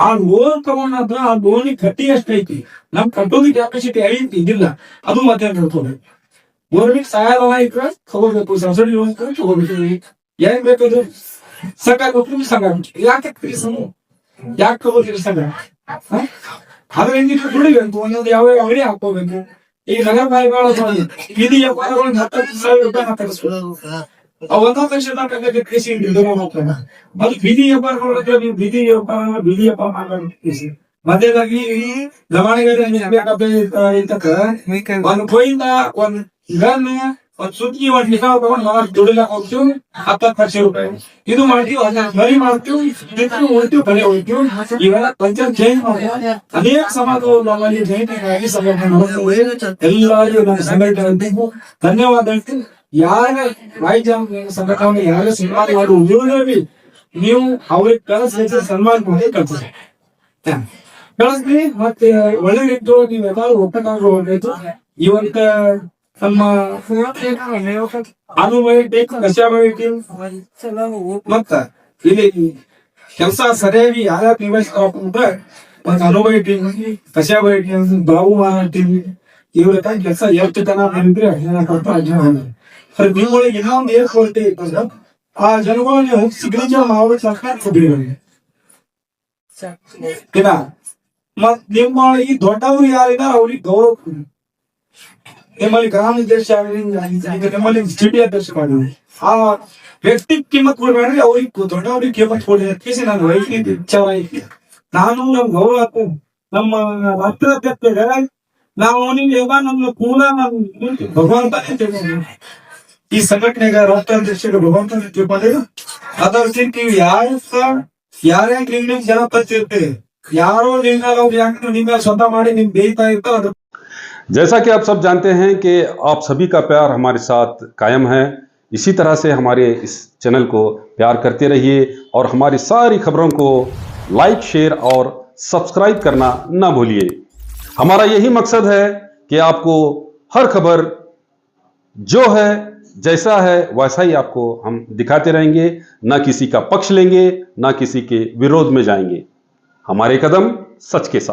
ಆ ಲೋನ್ ತಗೊಂಡಾಗ ಆ ಲೋನ್ ಕಟ್ಟಿ ಎಷ್ಟೈತಿ, ನಮ್ ಕಟ್ಟೋದು ಕೆಪಾಸಿಟಿ ಐತಿ ಇದಿಲ್ಲ, ಅದು ಮತ್ತೆ ತಿಳ್ಕೋಬೇಕು. ಗೌರ್ಮೆಂಟ್ ಸಹಾಯಧನ ಇದ್ರೆ ತಗೋಬೇಕು, ಸಬ್ಸಿಡಿ ಲೋನ್ ತಗೋಬೇಕು. ಏನ್ ಬೇಕದು ಸಂಘ ಸಂಘ ಯಾಕೆ ಯಾಕೆ ತಗೋತೀರಿ ಸಂಘ? ಅದ್ರ ಹೆಂಗಿದ್ರು ದುಡಿಬೇಕು, ಒಂದೊಂದು ಯಾವ ಅಂಗಡಿ ಹಾಕೋಬೇಕು. ಈ ನಗರ ಬಾಯಿಗಳು ಬೀದಿ ವ್ಯಾಪಾರಗಳು 10,000 ರೂಪಾಯಿ ಹಾಕಿಸ್ಬೇಕು. ಒಂದೊಂದು ಲಕ್ಷದ ಕೃಷಿ ಅದು ಬೀದಿ ವ್ಯಾಪಾರಗಳು. ನೀವು ಬೀದಿ ವ್ಯಾಪಾರ ಮಾಡಬೇಕು. ಮಧ್ಯದಾಗಿ ಲವಾಣಿಗರ ಒಂದು ಕೊಯಿಂದ ಒಂದು ಗನ್ ಒಂದ್ ಸುತ್ತಿ ಒಂದ್ ಹಿಸಾಬ್ ತಗೊಂಡು ನಾವು ದುಡಿಲಾಕ ಹೋಗ್ತೀವಿ 10 ಲಕ್ಷ ರೂಪಾಯಿ. ಇದು ಮಾಡ್ತೀವಿ, ಬರಿ ಮಾಡ್ತೀವಿ, ಉಳ್ತೀವಿ, ಬರೀ ಉಳ್ತೀವಿ. ಇವೆಲ್ಲ ಪಂಚಾಯತ್ ಚೇಂಜ್ ಮಾಡಿ ಅನೇಕ ಸಮಾಜ ನಮ್ಮಲ್ಲಿ ಜೈನಿಗಾಗಿ ಎಲ್ಲರಿಗೂ ನಮ್ಮ ಸಂಘಟನೆ ಧನ್ಯವಾದ ಹೇಳ್ತೀನಿ. ಯಾರ ರಾಜ್ಯ ಸಂಘಟನೆ ಯಾರ ಸನ್ಮಾನ ಮಾಡಿ ನೀವು ಅವ್ರಿಗೆ ಕಳಿಸಿ ಸನ್ಮಾನ ಮಾಡಿ ಕಳ್ಸಿ ಕಳಿಸ್ರಿ. ಮತ್ತೆ ಒಳ್ಳೆ ರೀತಿ ನೀವೆಲ್ಲರೂ ಒಪ್ಪಂದಾಗ ಹೋಗ್ಬೇಕು. ಇವತ್ತ ನಮ್ಮ ಅನುಭವಿ ಮತ್ತ ಇಲ್ಲಿ ಕೆಲಸ ಸರಿಯಾಗಿ ಯಾರ್ಯಾರು ನಿರ್ವಹಿಸ್ತಾರ ಒಂದು ಅನುಭವಿ ಟೀಮ್, ಕಶ್ಯಾಬಿ ಟೀಮ್, ಬಾಬು ಟೀಮ್ ಇವ್ರ ಕೆಲಸ ಎಷ್ಟು ಜನ ಬಂದ್ರೆ ನಿಮ್ಮೊಳಗೆ ಇನ್ನೊಂದು ಏನ್ ಕೊರತೆ ಇರ್ತಂದ್ರ ಆ ಜನಗಳು ನೀವು ಸಿಗ್ನೇಚರ್ ಮಾಡ್ಬೇಕು ಮತ್ ನಿಮ್ಮ ಈ ದೊಡ್ಡವ್ರು ಯಾರಿದಾರ ಅವ್ರಿಗೆ ಗೌರವ ಕೊಡಿ. ನಿಮ್ಮಲ್ಲಿ ಗ್ರಾಮ ಅಧ್ಯಕ್ಷ ನಿಮ್ಮಲ್ಲಿ ಸಿಟಿ ಅಧ್ಯಕ್ಷ ಮಾಡಿ ಆ ವ್ಯಕ್ತಿ ಕಿಮ್ಮತ್ ಕೊಡ್ಬೇಡ್ರಿ, ಅವ್ರಿಗೆ ದೊಡ್ಡವ್ರಿಗೆ ಕಿಮ್ಮತ್ ಕೊಡಿ ಕೇಸಿ ನಾನು ವೈದ್ಯ ವಿಚಾರ ಐತಿ. ನಾನು ನಮ್ ಗೌರವ ನಮ್ಮ ರಾಷ್ಟ್ರ ನಾವು ನಿಮ್ಗೆ ನಮ್ಮ ಪೂರ್ಣ ಭಗವಂತ ಈ ಸಂಘಟನೆಗ ರಾಷ್ಟ್ರಾಧ್ಯಕ್ಷರು ಭಗವಂತ ತಿಳ್ಕೊಂಡ್ರೆ ಅದರ್ಕಿಂತ ಯಾರ್ಯಾರ ಜನ ಪಚ್ಚಿರ್ತೀರಿ ಯಾರೋ ನಿಮ್ಗೆ ಸ್ವಂತ ಮಾಡಿ ನಿಮ್ ಬೇಯ್ತಾ ಇರ್ತಾರ. ಅದ್ರ जैसा कि आप सब जानते हैं कि आप सभी का प्यार हमारे साथ कायम है। इसी तरह से हमारे इस चैनल को प्यार करते रहिए और हमारी सारी खबरों को लाइक, शेयर और सब्सक्राइब करना ना भूलिए। हमारा यही मकसद है कि आपको हर खबर जो है जैसा है वैसा ही आपको हम दिखाते रहेंगे, ना किसी का पक्ष लेंगे, ना किसी के विरोध में जाएंगे। हमारे कदम सच के साथ।